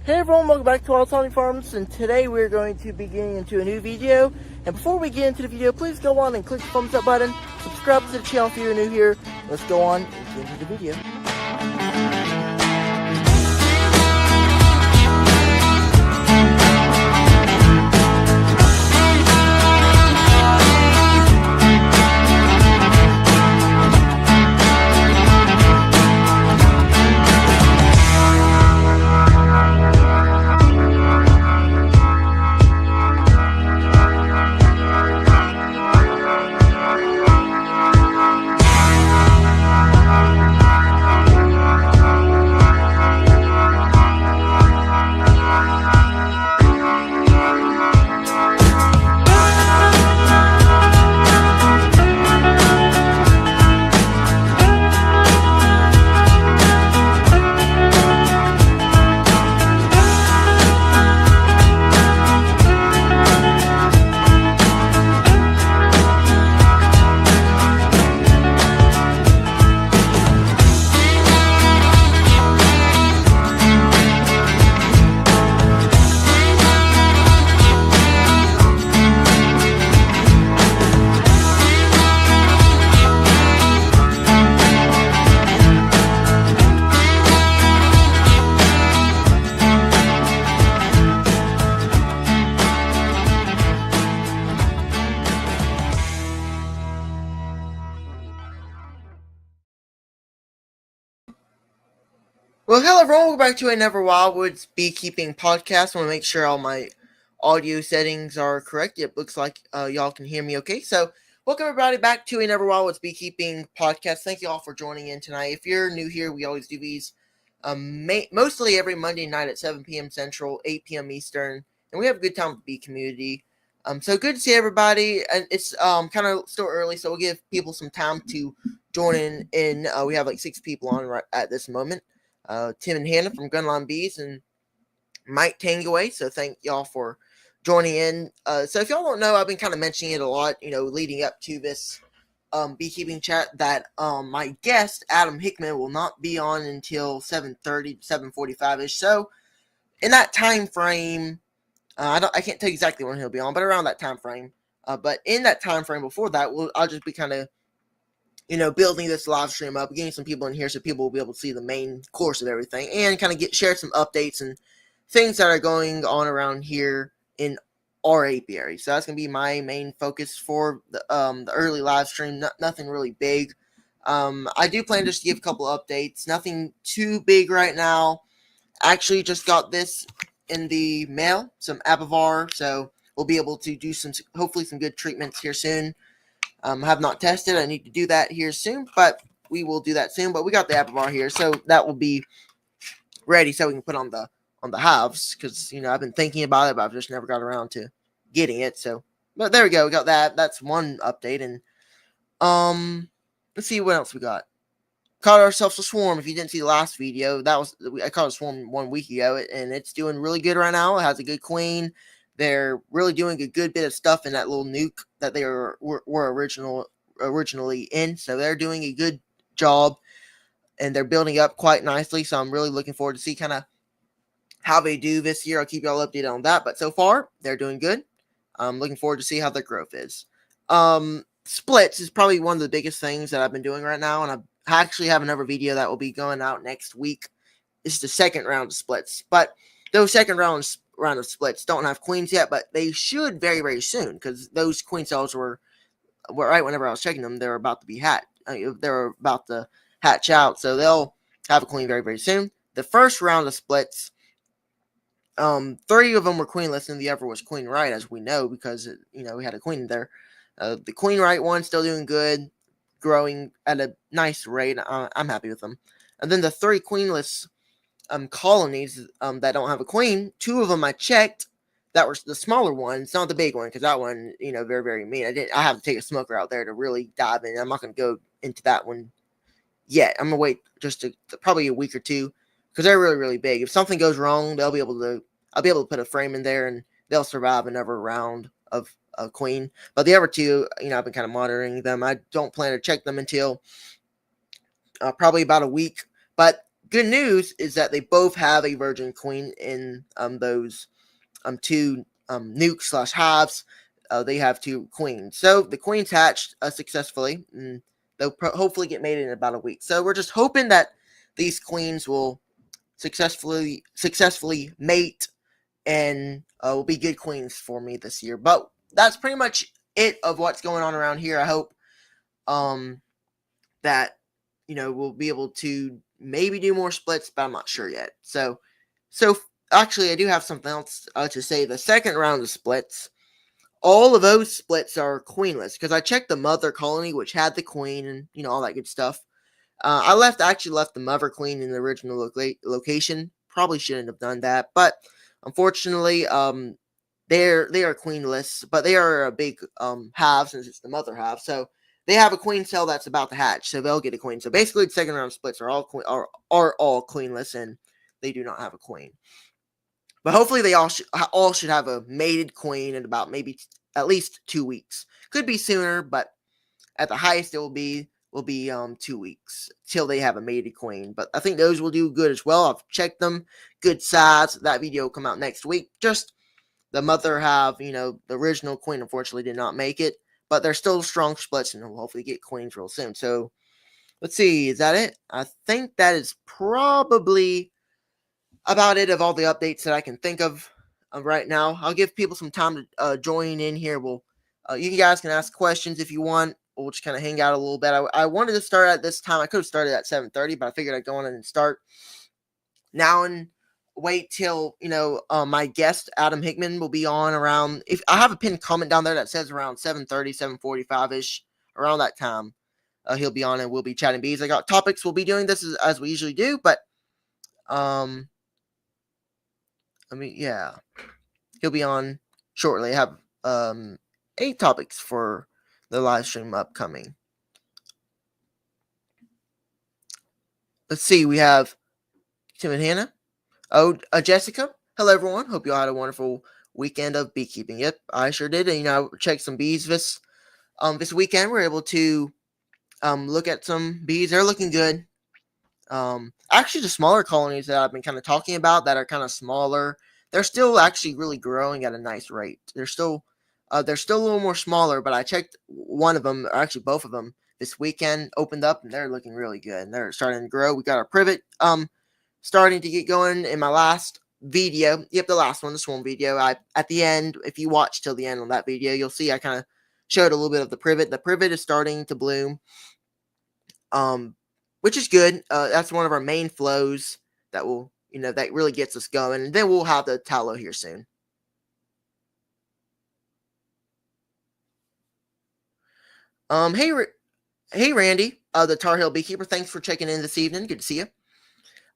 Hey everyone, welcome back to Wild Tony Farms, and today we're going to be getting into a new video. And before we get into the video, please go on and click the thumbs up button, subscribe to the channel if you're new here. Let's go on and get into the video. Well, hello everyone, welcome back to another WILDWOODS Beekeeping podcast. I want to make sure all my audio settings are correct. It looks like y'all can hear me okay. So, welcome everybody back to another WILDWOODS Beekeeping podcast. Thank you all for joining in tonight. If you're new here, we always do these mostly every Monday night at 7 p.m. Central, 8 p.m. Eastern, and we have a good time with the bee community. So good to see everybody, and it's kind of still early, so we'll give people some time to join in. We have like 6 people on right at this moment. Tim and Hannah from Gunline Bees and Mike Tangaway. So thank y'all for joining in. So if y'all don't know, I've been kind of mentioning it a lot, leading up to this beekeeping chat that my guest, Adam Hickman, will not be on until 7:30, 7:45-ish. So in that time frame, I can't tell you exactly when he'll be on, but around that time frame. But in that time frame before that, I'll just be kind of building this live stream up, getting some people in here so people will be able to see the main course of everything and kind of share some updates and things that are going on around here in our apiary. So that's going to be my main focus for the early live stream. Nothing really big. I do plan just to give a couple updates. Nothing too big right now. Actually just got this in the mail, some Apivar, so we'll be able to do hopefully some good treatments here soon. I have not tested. I need to do that here soon, but we will do that soon. But we got the Apivar here, so that will be ready so we can put on the hives, because I've been thinking about it, but I've just never got around to getting it. So, but there we go. We got that. That's one update, and let's see what else we got. Caught ourselves a swarm. If you didn't see the last video, I caught a swarm 1 week ago, and it's doing really good right now. It has a good queen. They're really doing a good bit of stuff in that little nuke that they were originally in. So they're doing a good job, and they're building up quite nicely. So I'm really looking forward to see kind of how they do this year. I'll keep y'all updated on that. But so far, they're doing good. I'm looking forward to see how their growth is. Splits is probably one of the biggest things that I've been doing right now, and I actually have another video that will be going out next week. This is the second round of splits, but those second round of splits don't have queens yet, but they should very, very soon, because those queen cells were right whenever I was checking them. They were about to be about to hatch out, so they'll have a queen very, very soon. The first round of splits, 3 of them were queenless, and the other was queen right, as we know, because we had a queen there. The queen right one still doing good, growing at a nice rate. I'm happy with them. And then the 3 queenless colonies that don't have a queen, 2 of them I checked that were the smaller ones, not the big one, because that one, very, very mean. I have to take a smoker out there to really dive in. I'm not going to go into that one yet. I'm going to wait just probably a week or 2, because they're really, really big. If something goes wrong, I'll be able to put a frame in there, and they'll survive another round of a queen. But the other 2, I've been kind of monitoring them. I don't plan to check them until probably about a week. But good news is that they both have a virgin queen in those two nukes slash hives. They have two queens. So the queens hatched successfully, and they'll hopefully get mated in about a week. So we're just hoping that these queens will successfully mate and will be good queens for me this year. But that's pretty much it of what's going on around here. I hope that we'll be able to maybe do more splits, but I'm not sure yet. So actually, I do have something else to say. The second round of splits, all of those splits are queenless because I checked the mother colony, which had the queen and all that good stuff. I actually left the mother queen in the original location. Probably shouldn't have done that, but unfortunately, they are queenless, but they are a big half since it's the mother half. So they have a queen cell that's about to hatch, so they'll get a queen. So basically, the second round splits are all queenless, and they do not have a queen. But hopefully, they all should have a mated queen in about maybe at least 2 weeks. Could be sooner, but at the highest, it will be 2 weeks till they have a mated queen. But I think those will do good as well. I've checked them, good size. That video will come out next week. Just the mother have, the original queen unfortunately did not make it, but they're still strong splits and will hopefully get queens real soon. So let's see, is that it? I think that is probably about it of all the updates that I can think of right now. I'll give people some time to join in here. You guys can ask questions if you want. We'll just kind of hang out a little bit. I wanted to start at this time. I could have started at 7:30, but I figured I'd go on and start now and wait till my guest Adam Hickman will be on around. If I have a pinned comment down there that says around 7:30, 7:45 ish, around that time, he'll be on and we'll be chatting bees. I got topics. We'll be doing this as we usually do, but yeah, he'll be on shortly. I have 8 topics for the live stream upcoming. Let's see. We have Tim and Hannah. Oh, Jessica. Hello, everyone. Hope you all had a wonderful weekend of beekeeping. Yep, I sure did. And I checked some bees this weekend. We were able to look at some bees. They're looking good. Actually, the smaller colonies that I've been kind of talking about that are kind of smaller, they're still actually really growing at a nice rate. They're still a little more smaller, but I checked one of them, or actually both of them, this weekend, opened up, and they're looking really good. And they're starting to grow. We got our privet starting to get going in my last video. Yep, the last one, the swarm video. At the end, if you watch till the end on that video, you'll see I kind of showed a little bit of the privet. The privet is starting to bloom, which is good. That's one of our main flows that will, that really gets us going. And then we'll have the tallow here soon. Hey, Randy, the Tar Heel Beekeeper. Thanks for checking in this evening. Good to see you.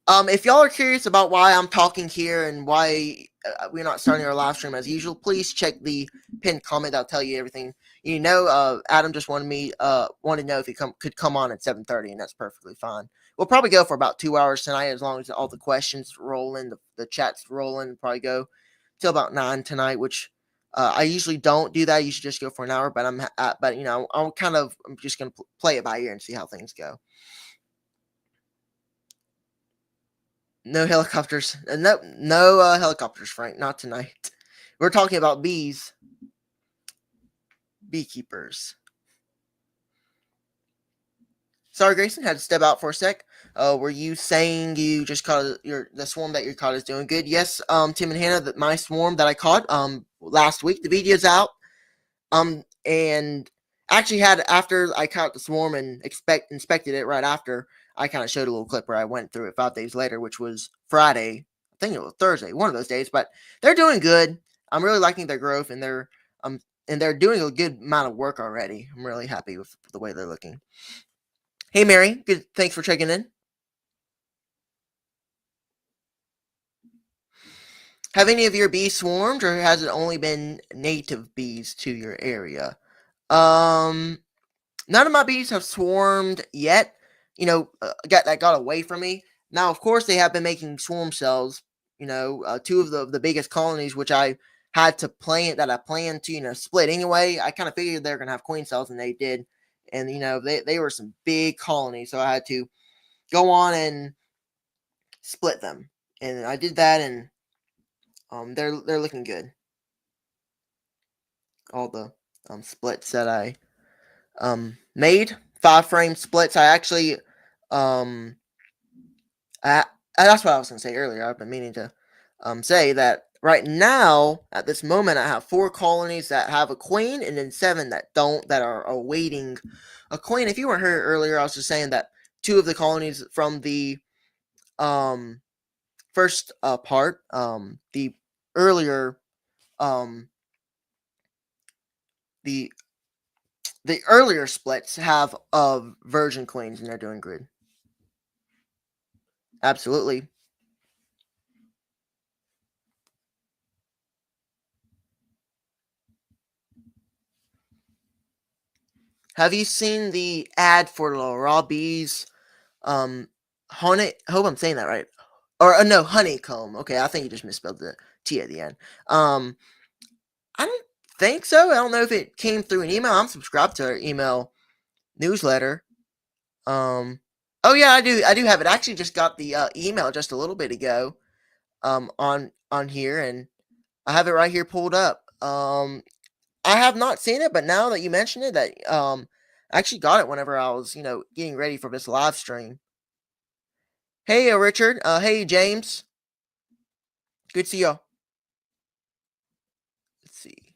If y'all are curious about why I'm talking here and why we're not starting our live stream as usual, please check the pinned comment. That'll tell you everything. Adam just wanted to know if he could come on at 7:30, and that's perfectly fine. We'll probably go for about 2 hours tonight, as long as all the questions roll in, the chat's rolling. Probably go till about 9 tonight, which I usually don't do that. I usually just go for an hour, but I'm just gonna play it by ear and see how things go. No helicopters. No helicopters, Frank. Not tonight. We're talking about bees. Beekeepers. Sorry, Grayson. Had to step out for a sec. Were you saying you just caught the swarm that you caught is doing good? Yes, Tim and Hannah, my swarm that I caught last week. The video's out. And actually after I caught the swarm and inspected it right after, I kind of showed a little clip where I went through it 5 days later, which was Friday. I think it was Thursday, one of those days. But they're doing good. I'm really liking their growth, and they're doing a good amount of work already. I'm really happy with the way they're looking. Hey, Mary. Good. Thanks for checking in. Have any of your bees swarmed, or has it only been native bees to your area? None of my bees have swarmed yet. Got away from me. Now, of course, they have been making swarm cells. 2 of the biggest colonies, which I had to plant, that I planned to split anyway. I kind of figured they're gonna have queen cells, and they did. And they were some big colonies, so I had to go on and split them, and I did that, and they're looking good. All the splits that I made, 5-frame splits. I actually that's what I was going to say earlier. I've been meaning to say that right now, at this moment, I have 4 colonies that have a queen, and then 7 that don't, that are awaiting a queen. If you weren't here earlier, I was just saying that 2 of the colonies from the first part, the earlier, the earlier splits have virgin queens, and they're doing good. Absolutely. Have you seen the ad for the raw bees? Honey. I hope I'm saying that right. Or no, honeycomb. Okay, I think you just misspelled the T at the end. I don't think so. I don't know if it came through an email. I'm subscribed to our email newsletter. Oh yeah, I do. I do have it. I actually just got the email just a little bit ago. On here, and I have it right here pulled up. I have not seen it, but now that you mention it, that I actually got it whenever I was, getting ready for this live stream. Hey, Richard. Hey, James. Good to see y'all. Let's see.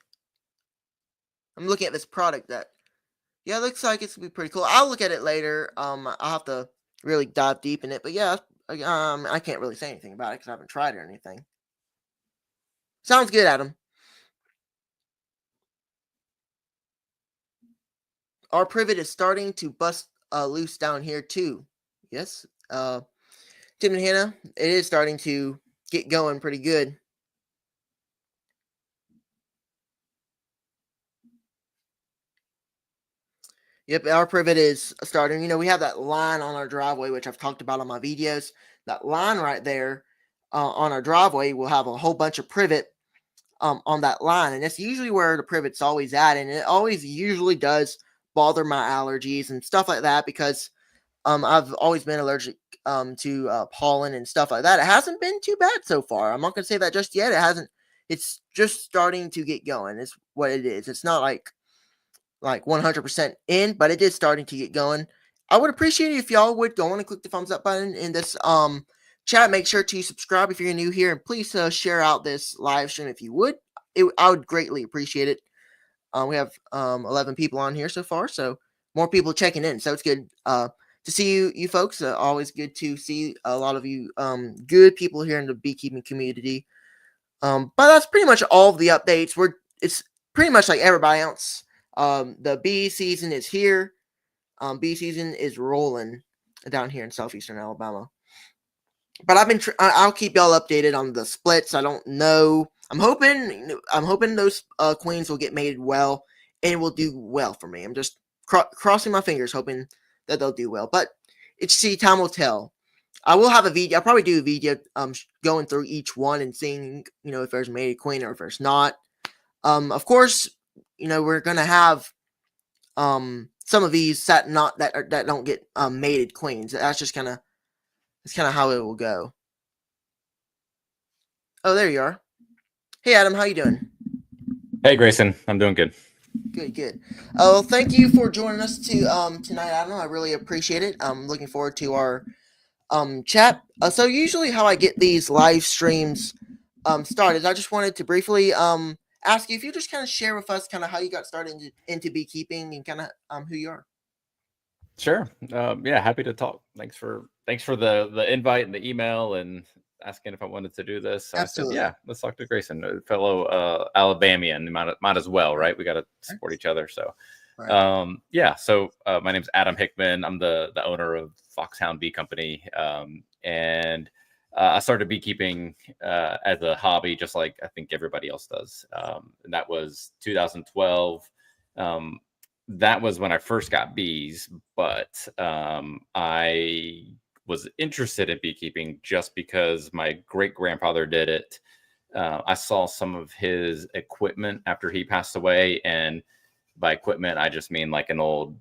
I'm looking at this product that, yeah, it looks like it's gonna be pretty cool. I'll look at it later. I'll have to really dive deep in it, but yeah, I can't really say anything about it because I haven't tried it or anything. Sounds good, Adam. Our privet is starting to bust loose down here too. Yes, Tim and Hannah, it is starting to get going pretty good. Yep, our privet is starting. We have that line on our driveway, which I've talked about on my videos. That line right there on our driveway will have a whole bunch of privet on that line, and that's usually where the privet's always at, and it always usually does bother my allergies and stuff like that because I've always been allergic to pollen and stuff like that. It hasn't been too bad so far. I'm not gonna say that just yet. It hasn't. It's just starting to get going. Is what it is. It's not like 100% in, but it is starting to get going. I would appreciate it if y'all would go on and click the thumbs up button in this chat. Make sure to subscribe if you're new here, and please share out this live stream if you would. I would greatly appreciate it. We have 11 people on here so far, so more people checking in. So it's good to see you folks. Always good to see a lot of you good people here in the beekeeping community. But that's pretty much all of the updates. It's pretty much like everybody else. The bee season is here. Bee season is rolling down here in southeastern Alabama. But I'll keep y'all updated on the splits. I don't know. I'm hoping those queens will get mated well and will do well for me. I'm just crossing my fingers, hoping that they'll do well. But time will tell. I will have a video. I'll probably do a video going through each one and seeing if there's a mated queen or if there's not. Of course, we're gonna have some of these that don't get mated queens. That's kind of how it will go. Oh, there you are. Hey, Adam, how you doing? Hey, Grayson, I'm doing good. Good. Oh, thank you for joining us tonight, Adam. I really appreciate it. I'm looking forward to our chat. So usually, how I get these live streams started, I just wanted to briefly ask you if you just kind of share with us kind of how you got started into beekeeping and kind of who you are. Sure. Yeah, happy to talk. Thanks for the invite and the email and asking if I wanted to do this. So Absolutely. I said, yeah, let's talk to Grayson, a fellow Alabamian. Might as well, right? We got to support each other. So, Right. yeah. So my name's Adam Hickman. I'm the owner of Foxhound Bee Company, and I started beekeeping as a hobby, just like I think everybody else does. And that was 2012. That was when I first got bees, but I was interested in beekeeping just because my great grandfather did it. I saw some of his equipment after he passed away, and by equipment, I just mean like an old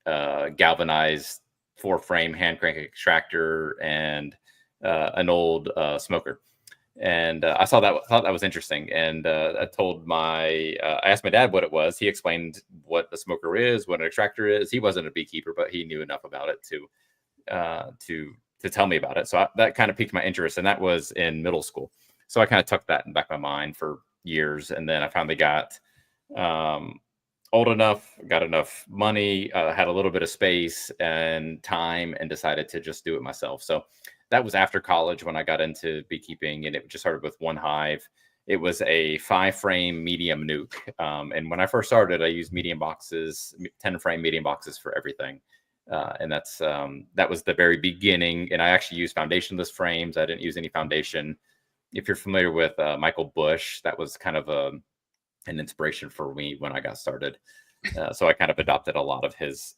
galvanized 4-frame hand crank extractor and an old smoker. And I thought that was interesting. And I asked my dad what it was. He explained what a smoker is, what an extractor is. He wasn't a beekeeper, but he knew enough about it to tell me about it. So that kind of piqued my interest, and that was in middle school. So I kind of took that in the back of my mind for years, and then I finally got old enough, got enough money, had a little bit of space and time, and decided to just do it myself. So that was after college when I got into beekeeping, and it just started with one hive. It was a 5-frame medium nuke. And when I first started, I used medium boxes, 10-frame medium boxes for everything. And that was the very beginning. And I actually used foundationless frames. I didn't use any foundation. If you're familiar with Michael Bush, that was kind of an inspiration for me when I got started. So I kind of adopted a lot of his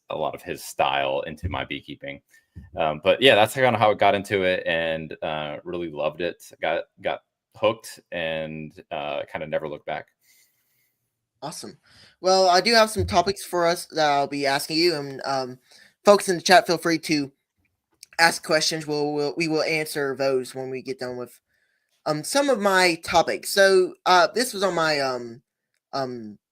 style into my beekeeping. But yeah, that's kind of how I got into it, and really loved it. Got hooked, and kind of never looked back. Awesome. Well, I do have some topics for us that I'll be asking you, and folks in the chat, feel free to ask questions. We will answer those when we get done with some of my topics. So this was on my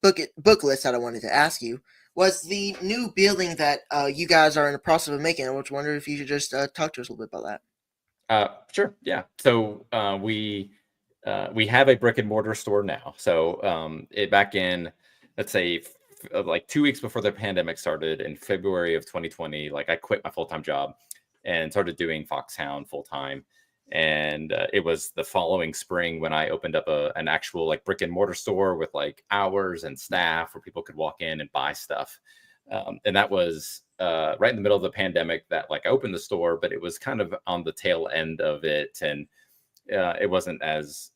book list that I wanted to ask you. Was the new building that you guys are in the process of making? I was wondering if you could just talk to us a little bit about that. Sure. Yeah. So we have a brick and mortar store now. So back in, let's say, like 2 weeks before the pandemic started in February of 2020, like I quit my full-time job and started doing Foxhound full time. And it was the following spring when I opened up an actual like brick and mortar store with like hours and staff where people could walk in and buy stuff. And that was right in the middle of the pandemic that like I opened the store, but it was kind of on the tail end of it. And it wasn't as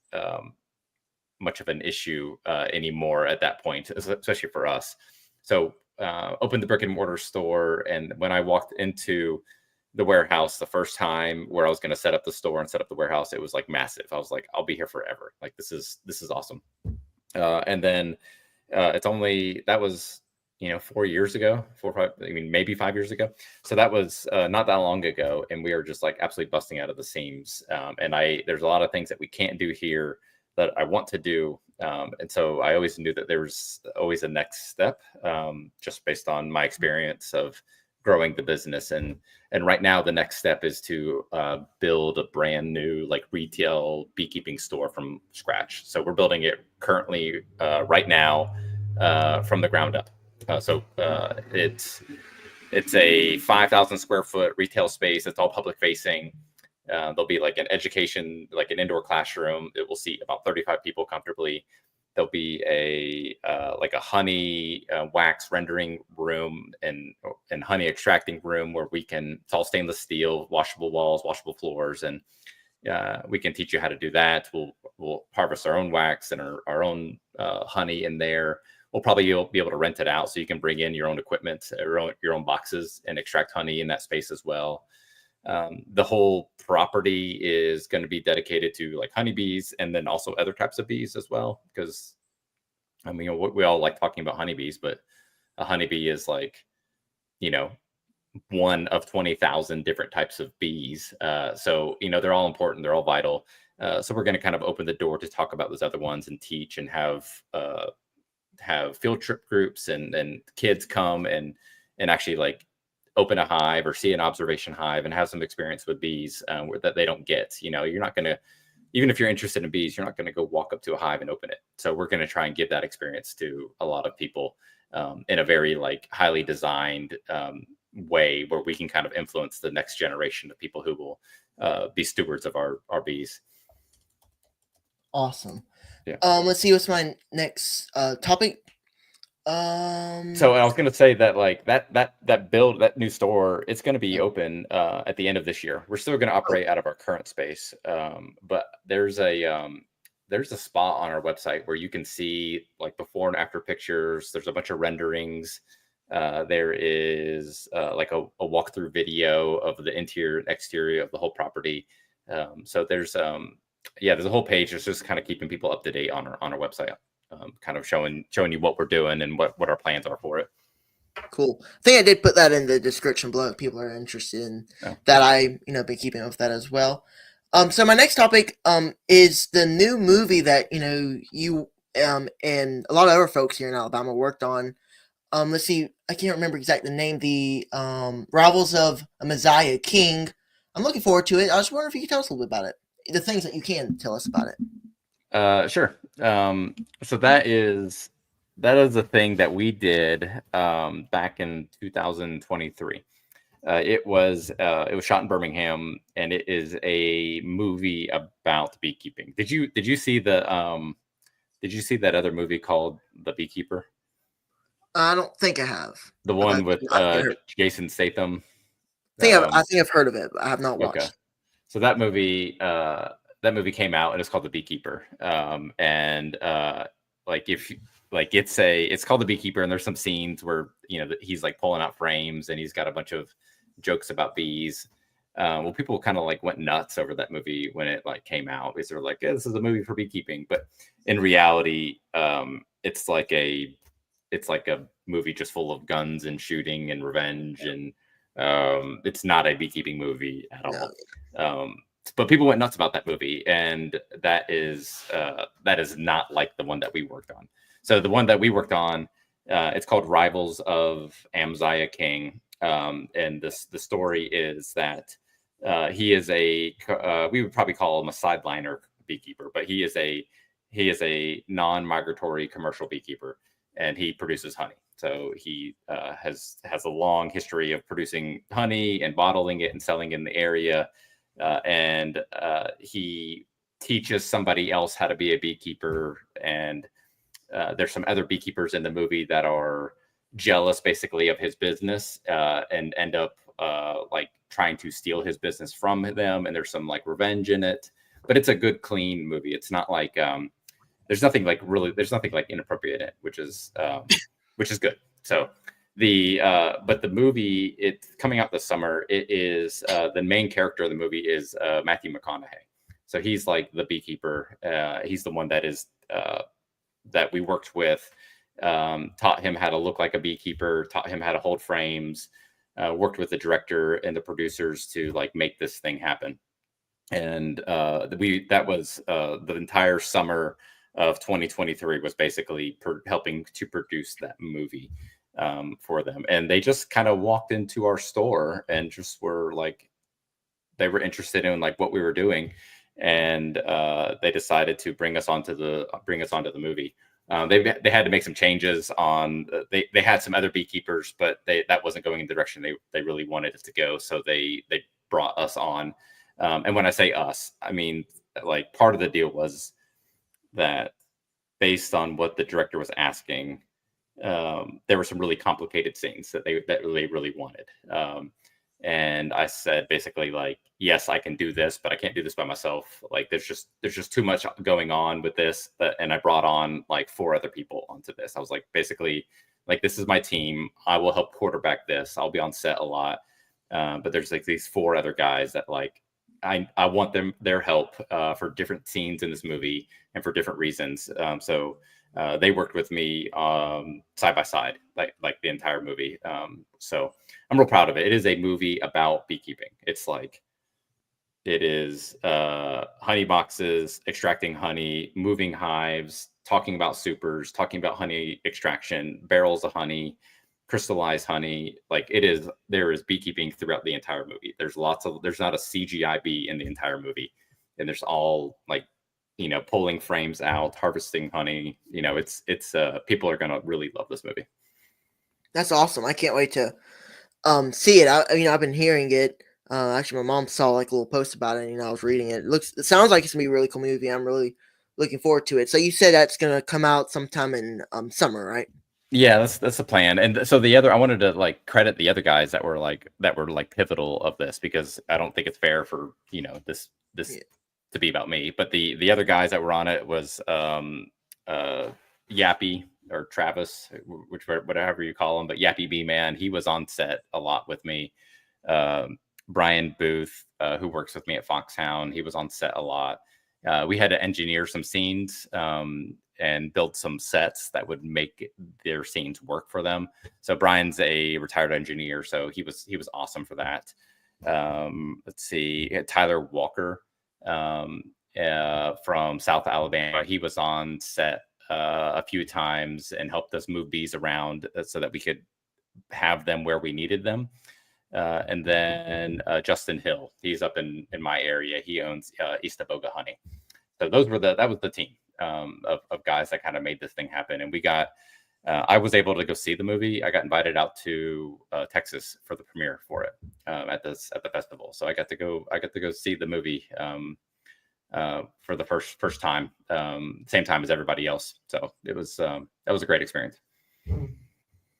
much of an issue anymore at that point, especially for us. So opened the brick and mortar store. And when I walked into the warehouse the first time where I was going to set up the store and set up the warehouse, it was like massive. I was like, I'll be here forever. Like, this is awesome. And then that was, 4 years ago, 4 or 5, I mean, maybe 5 years ago. So that was not that long ago. And we are just like absolutely busting out of the seams. And there's a lot of things that we can't do here that I want to do. And so I always knew that there was always a next step, just based on my experience of growing the business. And right now the next step is to build a brand new like retail beekeeping store from scratch. So we're building it currently right now from the ground up. It's a 5,000 square foot retail space. It's all public facing. There'll be like an indoor classroom. It will seat about 35 people comfortably. There'll be a honey wax rendering room and honey extracting room where it's all stainless steel, washable walls, washable floors, and we can teach you how to do that. We'll harvest our own wax and our own honey in there. We'll probably be able to rent it out so you can bring in your own equipment, your own boxes, and extract honey in that space as well. The whole property is going to be dedicated to like honeybees and then also other types of bees as well. Because I mean, we all like talking about honeybees, but a honeybee is like, one of 20,000 different types of bees. So, they're all important. They're all vital. So we're going to kind of open the door to talk about those other ones and teach and have field trip groups and kids come and actually like open a hive or see an observation hive and have some experience with bees that they don't get. You're not going to, even if you're interested in bees, you're not going to go walk up to a hive and open it. So we're going to try and give that experience to a lot of people in a very like highly designed way where we can kind of influence the next generation of people who will be stewards of our bees. Awesome. Yeah. Let's see, what's my next topic? So I was going to say that like that new store, it's going to be open at the end of this year. We're still going to operate out of our current space, but there's a spot on our website where you can see like before and after pictures. There's a bunch of renderings. There is like a walkthrough video of the interior and exterior of the whole property. So there's a whole page that's just kind of keeping people up to date on our website. Kind of showing you what we're doing and what our plans are for it. Cool. I think I did put that in the description below if people are interested in that. I been keeping up with that as well. So my next topic is the new movie that you and a lot of other folks here in Alabama worked on. Let's see, I can't remember exactly the name. The Rivals of a Messiah King. I'm looking forward to it. I was wondering if you could tell us a little bit about it. The things that you can tell us about it. Sure. So that is a thing that we did back in 2023. It was shot in Birmingham, and it is a movie about beekeeping. Did you see that other movie called The Beekeeper? I don't think I have. The But one with Jason Statham. I think I've heard of it, but I have not Okay. watched. So that movie came out, and it's called The Beekeeper. And like if like it's called The Beekeeper, and there's some scenes where he's like pulling out frames, and he's got a bunch of jokes about bees. Well, people kind of like went nuts over that movie when it like came out, because they're like, yeah, this is a movie for beekeeping. But in reality, it's like a movie just full of guns and shooting and revenge, and it's not a beekeeping movie at all. But people went nuts about that movie, and that is not like the one that we worked on. So the one that we worked on, it's called Rivals of Amaziah King, and the story is that he is we would probably call him a sideliner beekeeper, but he is a non-migratory commercial beekeeper, and he produces honey. So he has a long history of producing honey and bottling it and selling in the area. And he teaches somebody else how to be a beekeeper. And there's some other beekeepers in the movie that are jealous basically of his business and end up like trying to steal his business from them. And there's some like revenge in it, but it's a good, clean movie. It's not like there's nothing like inappropriate in it, which is good. So but the movie, it's coming out this summer. It is the main character of the movie is Matthew McConaughey. So he's like the beekeeper. He's the one that we worked with, taught him how to look like a beekeeper, taught him how to hold frames, worked with the director and the producers to like make this thing happen. And that was the entire summer of 2023 was basically helping to produce that movie for them. And they just kind of walked into our store and just were like, they were interested in like what we were doing, and they decided to bring us onto the movie. They had to make some changes on. They had some other beekeepers, but that wasn't going in the direction they really wanted it to go. So they brought us on. And when I say us, I mean like part of the deal was that based on what the director was asking, there were some really complicated scenes that they really wanted. And I said basically like, yes, I can do this, but I can't do this by myself. Like there's just too much going on with this. And I brought on like 4 other people onto this. I was like, basically like, this is my team. I will help quarterback this. I'll be on set a lot. But there's like these 4 other guys that like, I want their help for different scenes in this movie and for different reasons. So they worked with me side by side, like the entire movie. So I'm real proud of it. It is a movie about beekeeping. It is honey boxes, extracting honey, moving hives, talking about supers, talking about honey extraction, barrels of honey, crystallized honey. Like there is beekeeping throughout the entire movie. There's not a CGI bee in the entire movie, and there's all like pulling frames out, harvesting honey. It's people are gonna really love this movie. That's awesome. I can't wait to see it. I've been hearing it. Actually, my mom saw like a little post about it, and I was reading it. It sounds like it's gonna be a really cool movie. I'm really looking forward to it. So you said that's gonna come out sometime in summer, right? Yeah, that's the plan. And so I wanted to like credit the other guys that were like pivotal of this, because I don't think it's fair for this Yeah. to be about me. But the other guys that were on it was Yappy or Travis, whatever you call him, but Yappy B Man. He was on set a lot with me. Brian Booth, who works with me at Foxhound, he was on set a lot. We had to engineer some scenes and build some sets that would make their scenes work for them. So Brian's a retired engineer, so he was awesome for that. Let's see, Tyler Walker from South Alabama. He was on set a few times and helped us move bees around so that we could have them where we needed them. And then Justin Hill, he's up in my area. He owns East Aboga Honey. So that was the team of guys that kind of made this thing happen. And we got, I was able to go see the movie. I got invited out to Texas for the premiere for it at the festival. So I got to go see the movie for the first time, same time as everybody else. So it was that was a great experience.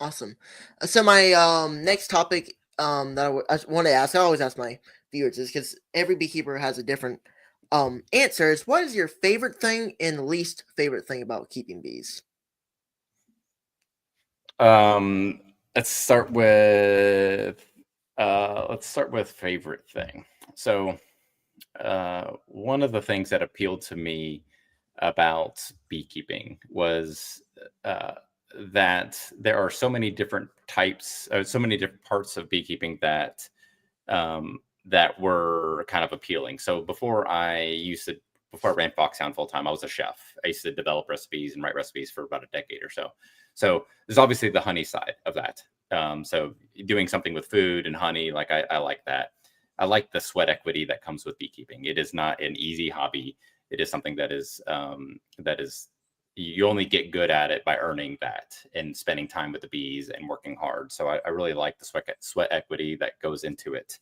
Awesome. So my next topic that I want to ask, I always ask my viewers, is because every beekeeper has a different answer. Is what is your favorite thing and least favorite thing about keeping bees? Let's start with favorite thing. So one of the things that appealed to me about beekeeping was that there are so many different types, so many different parts of beekeeping that that were kind of appealing. So before I ran Foxhound full time, I was a chef. I used to develop recipes and write recipes for about a decade or so. So there's obviously the honey side of that. So doing something with food and honey, like I like that. I like the sweat equity that comes with beekeeping. It is not an easy hobby. It is something that is you only get good at it by earning that and spending time with the bees and working hard. So I really like the sweat equity that goes into it.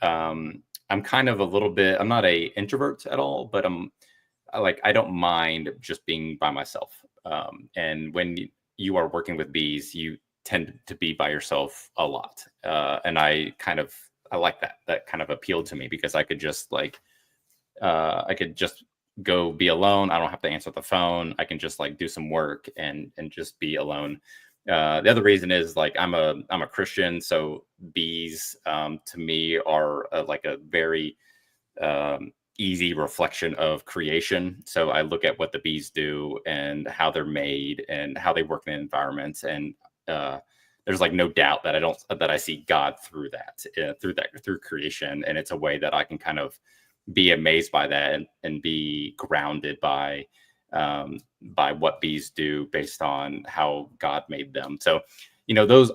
I'm kind of I'm not a introvert at all, but I don't mind just being by myself. And when you are working with bees, you tend to be by yourself a lot. And I like that kind of appealed to me because I could just go be alone. I don't have to answer the phone. I can just do some work and just be alone. The other reason is I'm a Christian, so bees to me are a very easy reflection of creation. So I look at what the bees do and how they're made and how they work in the environment, and there's no doubt that I see God through through creation, and it's a way that I can kind of be amazed by that and be grounded by what bees do based on how God made them. So,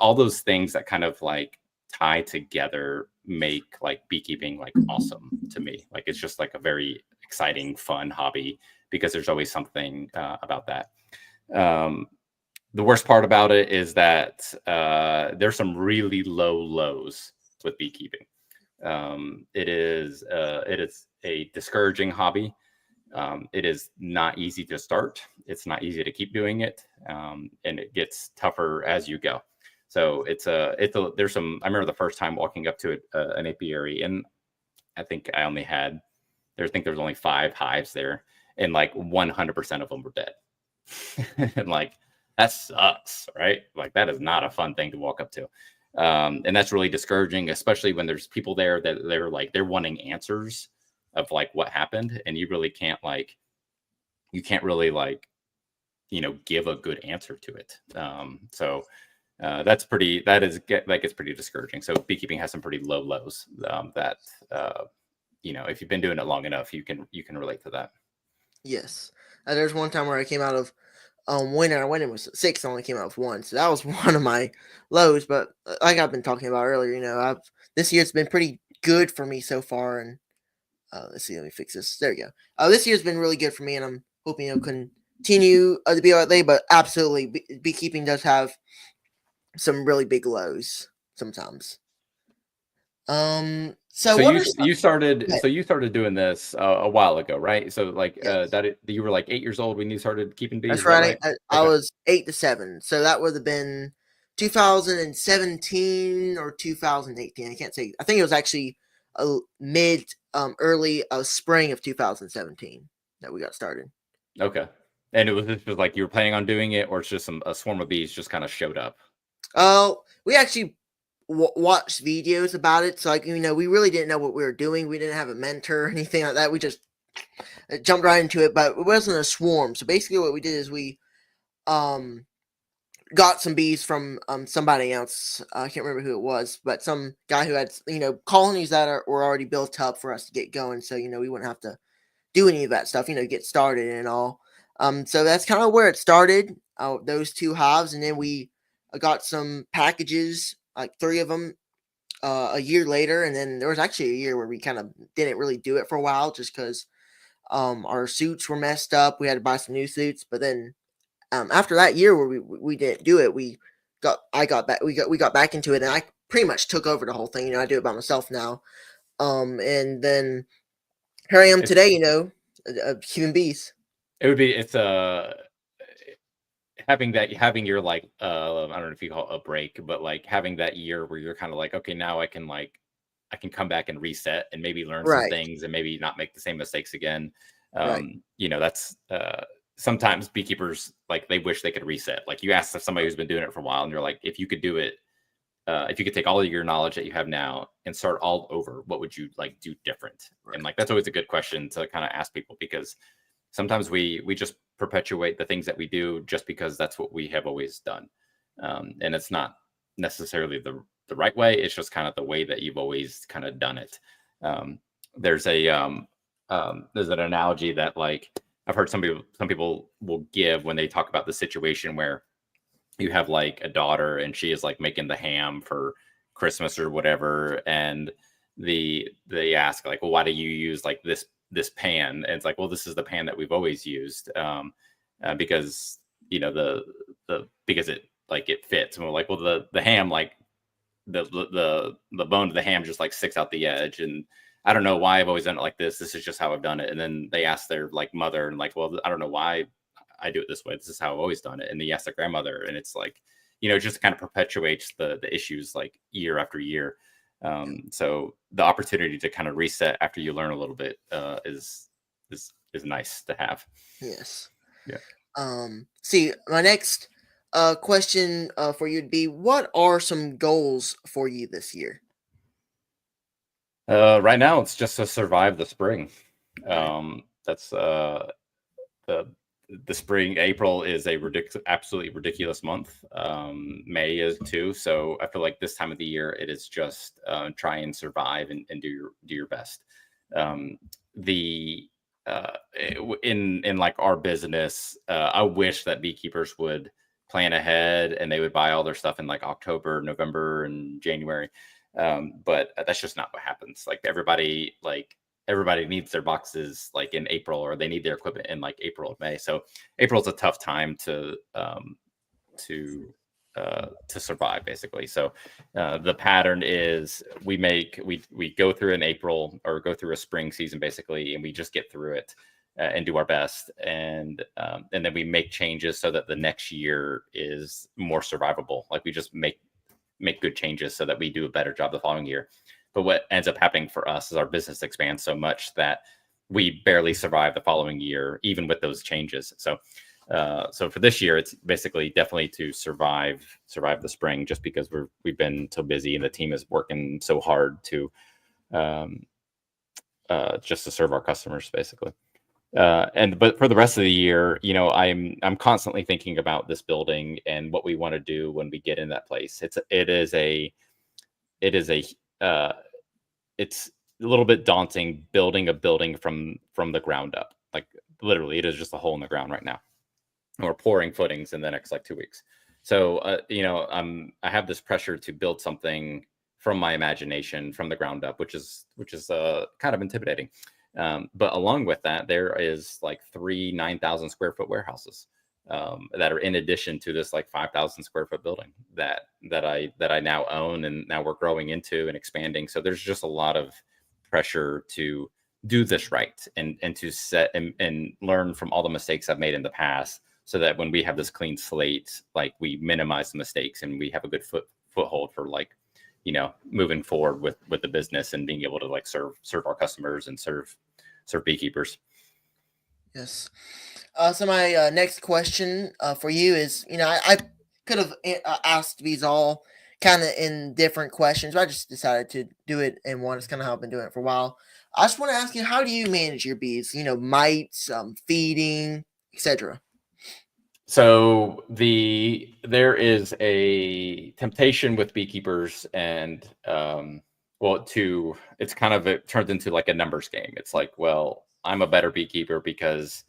all those things that kind of tie together make beekeeping awesome to me. It's just a very exciting, fun hobby because there's always something about that. The worst part about it is that there's some really low lows with beekeeping. It is a discouraging hobby. It is not easy to start. It's not easy to keep doing it, and it gets tougher as you go. So there's some. I remember the first time walking up to an apiary, and I think there was only 5 hives there, and 100% of them were dead. And that sucks, right? That is not a fun thing to walk up to. And that's really discouraging, especially when there's people there that they're wanting answers of what happened, and you really can't give a good answer to it. So that gets pretty discouraging. So beekeeping has some pretty low lows that if you've been doing it long enough, you can relate to that. Yes, there's one time where I came out of winter. I went in with 6, only came out with 1, so that was one of my lows. But like I've been talking about earlier, this year's been pretty good for me so far. And let's see, let me fix this. There you go. This year's been really good for me, and I'm hoping it'll continue to be like that. But absolutely, beekeeping does have some really big lows sometimes. So you started doing this a while ago, right? So yes. You were 8 years old when you started keeping bees. That's right. I was 8 to 7, so that would have been 2017 or 2018. I can't say. I think it was actually early spring of 2017 that we got started. Okay, and it was just you were planning on doing it, or it's just a swarm of bees just kind of showed up. Oh, we actually watched videos about it, so we really didn't know what we were doing. We didn't have a mentor or anything like that. We just jumped right into it, but it wasn't a swarm. So basically what we did is we got some bees from somebody else. I can't remember who it was, but some guy who had colonies that were already built up for us to get going. So we wouldn't have to do any of that stuff. Get started and all. So that's kind of where it started. Those two hives, and then we got some packages, like three of them, a year later, and then there was actually a year where we kind of didn't really do it for a while, just because our suits were messed up. We had to buy some new suits, but then after that year where we didn't do it, I got back we got back into it, and I pretty much took over the whole thing. I do it by myself now. And then here I am It's today. Human bees. it would be it's having your like I don't know if you call it a break, but like having that year where you're kind of like, okay, now I can come back and reset and maybe learn some Right. things and maybe not make the same mistakes again. Right. That's sometimes beekeepers like they wish they could reset. Like you ask somebody who's been doing it for a while, and you're like, if you could do it, if you could take all of your knowledge that you have now and start all over, what would you like do different? And Right. like that's always a good question to kind of ask people, because sometimes we just perpetuate the things that we do just because that's what we have always done, and it's not necessarily the right way. It's just kind of the way that you've always kind of done it. Um, there's a there's an analogy that like I've heard some people will give when they talk about the situation where you have like a daughter and she is like making the ham for Christmas or whatever, and they ask like, well, why do you use like this pan? And it's like, well, this is the pan that we've always used, because the because it like it fits. And we're like, well, the ham like the bone of the ham just like sticks out the edge, and I don't know why I've always done it like this. This is just how I've done it. And then they ask their like mother and like, well, I don't know why I do it this way. This is how I've always done it. And then you ask their grandmother, and it's like, it just kind of perpetuates the issues like year after year. So the opportunity to kind of reset after you learn a little bit is nice to have. Yes. Yeah. See, my next question for you would be, what are some goals for you this year? Right now, it's just to survive the spring. Right. That's the the spring. April is a absolutely ridiculous month. May is too. So I feel like this time of the year, it is just try and survive and do your best. The in like our business, I wish that beekeepers would plan ahead and they would buy all their stuff in like October, November, and January. But that's just not what happens. Everybody needs their boxes like in April, or they need their equipment in like April or May. So April's a tough time to to survive, basically. So the pattern is we go through an April or go through a spring season basically, and we just get through it and do our best, and then we make changes so that the next year is more survivable. Like we just make good changes so that we do a better job the following year. But what ends up happening for us is our business expands so much that we barely survive the following year, even with those changes. So for this year, it's basically definitely to survive the spring, just because we've been so busy and the team is working so hard to just to serve our customers, basically. But for the rest of the year, I'm constantly thinking about this building and what we want to do when we get in that place. It's a little bit daunting building a building from the ground up. Like literally, it is just a hole in the ground right now. And we're pouring footings in the next like 2 weeks. So I have this pressure to build something from my imagination from the ground up, which is kind of intimidating. But along with that, there is like 3 9,000 square foot warehouses that are in addition to this like 5,000 square foot building that I now own, and now we're growing into and expanding. So there's just a lot of pressure to do this right and to set and learn from all the mistakes I've made in the past, so that when we have this clean slate, like we minimize the mistakes and we have a good foothold for like moving forward with the business and being able to like serve our customers and serve beekeepers. Yes. So my next question for you is, I could have asked these all kind of in different questions, but I just decided to do it in one. It's kind of how I've been doing it for a while. I just want to ask you, how do you manage your bees? Mites, feeding, etc. So there is a temptation with beekeepers, and it's kind of, it turns into like a numbers game. It's like, well, I'm a better beekeeper because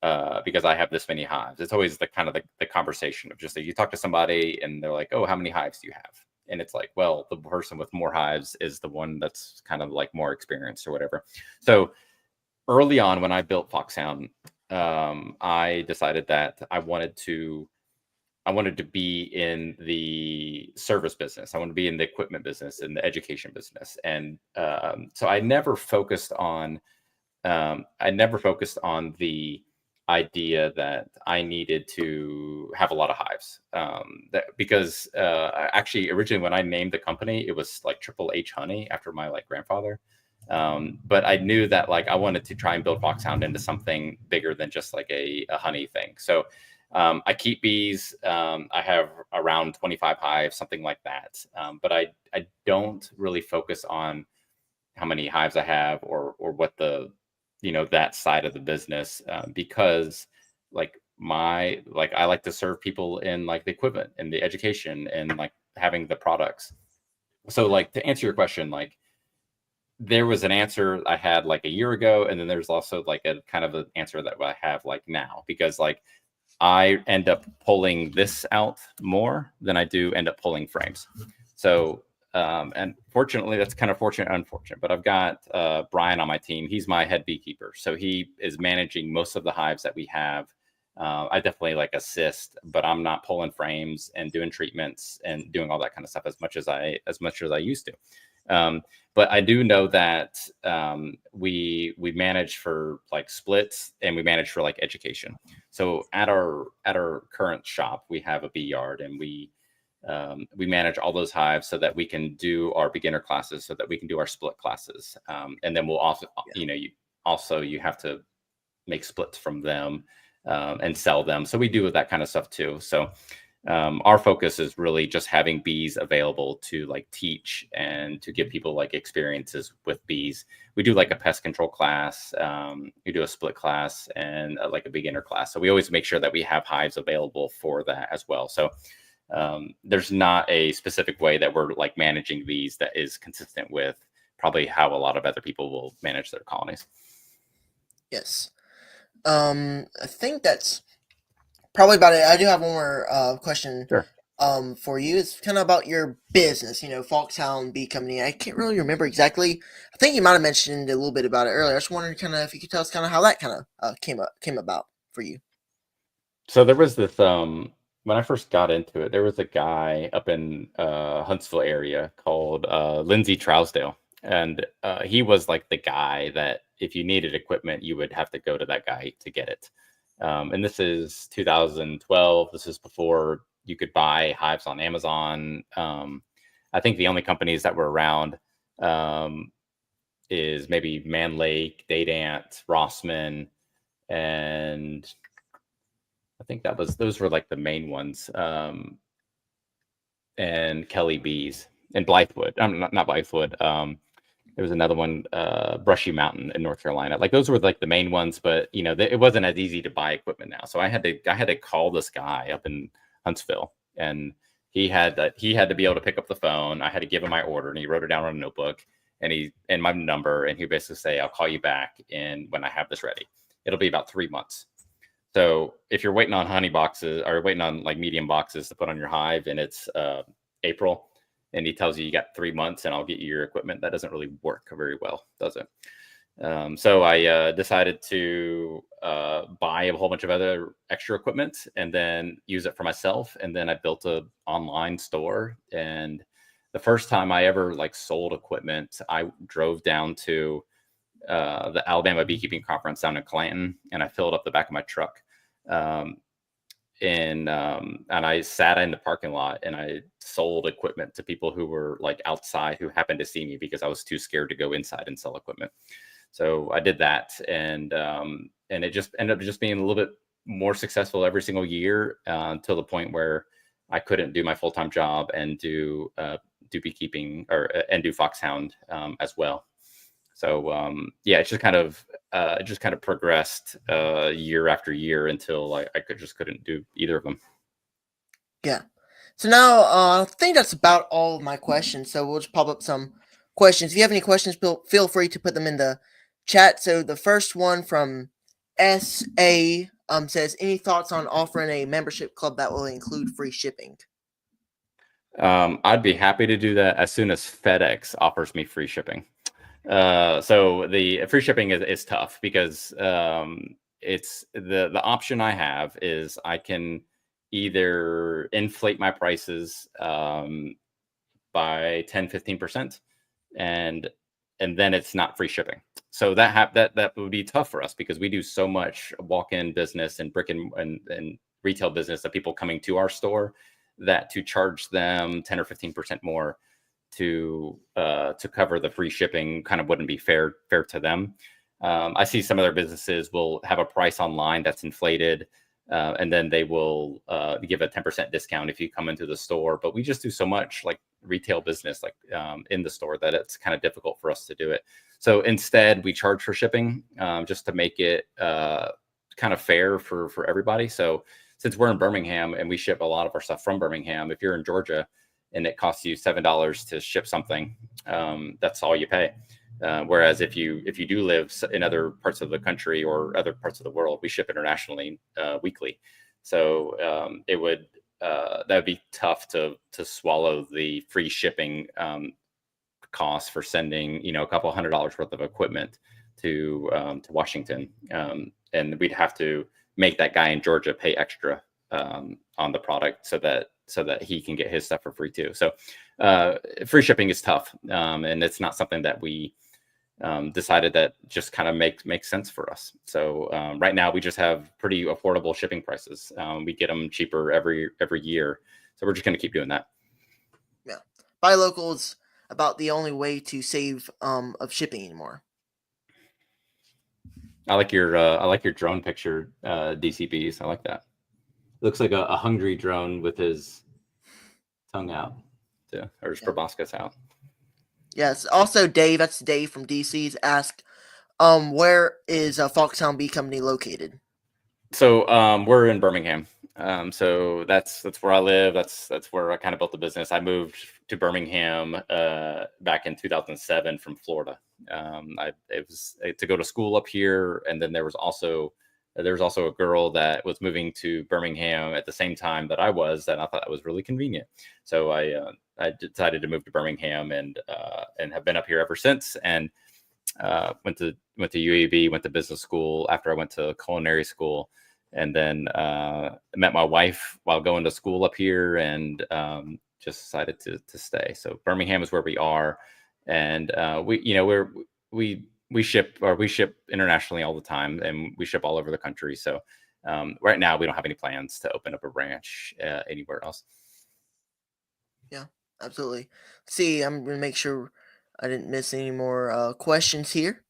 I have this many hives. It's always the kind of the conversation of just like, you talk to somebody and they're like, oh, how many hives do you have? And it's like, well, the person with more hives is the one that's kind of like more experienced or whatever. So early on when I built Foxhound, I decided that I wanted to be in the service business. I wanted to be in the equipment business and the education business. And so I never focused on the idea that I needed to have a lot of hives. Because actually, originally when I named the company, it was like Triple H Honey after my like grandfather. But I knew that like I wanted to try and build Foxhound into something bigger than just like a honey thing. So I keep bees. I have around 25 hives, something like that. But I don't really focus on how many hives I have or what that side of the business, because I like to serve people in like the equipment and the education and like having the products. So like to answer your question, like there was an answer I had like a year ago, and then there's also like a kind of an answer that I have like now, because like I end up pulling this out more than I do end up pulling frames. So and fortunately, that's kind of fortunate, unfortunate. But I've got Brian on my team. He's my head beekeeper, so he is managing most of the hives that we have. I definitely like assist, but I'm not pulling frames and doing treatments and doing all that kind of stuff as much as I used to. But I do know that we manage for like splits, and we manage for like education. So at our current shop, we have a bee yard, and we manage all those hives so that we can do our beginner classes, so that we can do our split classes, and then we'll also, you have to make splits from them and sell them. So we do that kind of stuff too. So our focus is really just having bees available to like teach and to give people like experiences with bees. We do like a pest control class, we do a split class, and like a beginner class. So we always make sure that we have hives available for that as well. So there's not a specific way that we're like managing these that is consistent with probably how a lot of other people will manage their colonies. Yes. I think that's probably about it. I do have one more question Sure. for you. It's kind of about your business, Foxhound Bee Company. I can't really remember exactly. I think you might have mentioned a little bit about it earlier. I was wondering kind of if you could tell us kind of how that kind of came about for you. So there was this when I first got into it, there was a guy up in Huntsville area called Lindsey Trousdale, and he was like the guy that if you needed equipment, you would have to go to that guy to get it. And this is 2012. This is before you could buy hives on Amazon. I think the only companies that were around is maybe Man Lake, Date Ant, Rossman, and I think those were like the main ones. And Kelly Bees and Blythewood. Not Blythewood. There was another one, Brushy Mountain in North Carolina. Like those were like the main ones, but it wasn't as easy to buy equipment now. So I had to call this guy up in Huntsville, and he had to be able to pick up the phone. I had to give him my order, and he wrote it down on a notebook, and my number, and he basically say, "I'll call you back when I have this ready. It'll be about 3 months." So if you're waiting on honey boxes or waiting on like medium boxes to put on your hive, and it's April, and he tells you got 3 months and I'll get you your equipment, that doesn't really work very well, does it? So I decided to buy a whole bunch of other extra equipment and then use it for myself. And then I built a online store. And the first time I ever like sold equipment, I drove down to the Alabama Beekeeping Conference down in Clanton, and I filled up the back of my truck. And I sat in the parking lot and I sold equipment to people who were like outside who happened to see me because I was too scared to go inside and sell equipment. So I did that, and it just ended up just being a little bit more successful every single year until the point where I couldn't do my full-time job and do beekeeping and do Foxhound as well. So yeah, it's just kind of progressed year after year until I couldn't do either of them. Yeah. So now I think that's about all of my questions. So we'll just pop up some questions. If you have any questions, feel free to put them in the chat. So the first one from SA says, any thoughts on offering a membership club that will include free shipping? I'd be happy to do that as soon as FedEx offers me free shipping. So the free shipping is tough because it's the option I have is I can either inflate my prices by 10-15%, and then it's not free shipping. So that would be tough for us because we do so much walk-in business and brick and retail business of people coming to our store, that to charge them 10 or 15% more to cover the free shipping kind of wouldn't be fair to them. I see some other businesses will have a price online that's inflated, and then they will give a 10% discount if you come into the store. But we just do so much like retail business, like in the store, that it's kind of difficult for us to do it. So instead, we charge for shipping just to make it kind of fair for everybody. So since we're in Birmingham and we ship a lot of our stuff from Birmingham, if you're in Georgia and it costs you $7 to ship something, that's all you pay. Whereas if you do live in other parts of the country or other parts of the world, we ship internationally weekly. So it would that would be tough to swallow the free shipping costs for sending a couple $100s worth of equipment to Washington, and we'd have to make that guy in Georgia pay extra on the product so that he can get his stuff for free too. So free shipping is tough, and it's not something that we decided that just kind of makes sense for us. So right now we just have pretty affordable shipping prices. We get them cheaper every year, so we're just going to keep doing that. Yeah, buy local is about the only way to save of shipping anymore. I like your drone picture, DCBs. I like that. Looks like a hungry drone with his tongue out, too, or his proboscis out. Yes. Also, Dave, that's Dave from DC's, asked, where is Foxhound Bee Company located? So we're in Birmingham. So that's where I live. That's where I kind of built the business. I moved to Birmingham back in 2007 from Florida. It was to go to school up here, and then there was also a girl that was moving to Birmingham at the same time that I was, and I thought that was really convenient. So I decided to move to Birmingham and have been up here ever since. And went to UAB, went to business school after I went to culinary school, and then met my wife while going to school up here, and just decided to stay. So Birmingham is where we are, and we ship internationally all the time, and we ship all over the country. So right now we don't have any plans to open up a branch anywhere else. Yeah, absolutely. See, I'm gonna make sure I didn't miss any more questions here.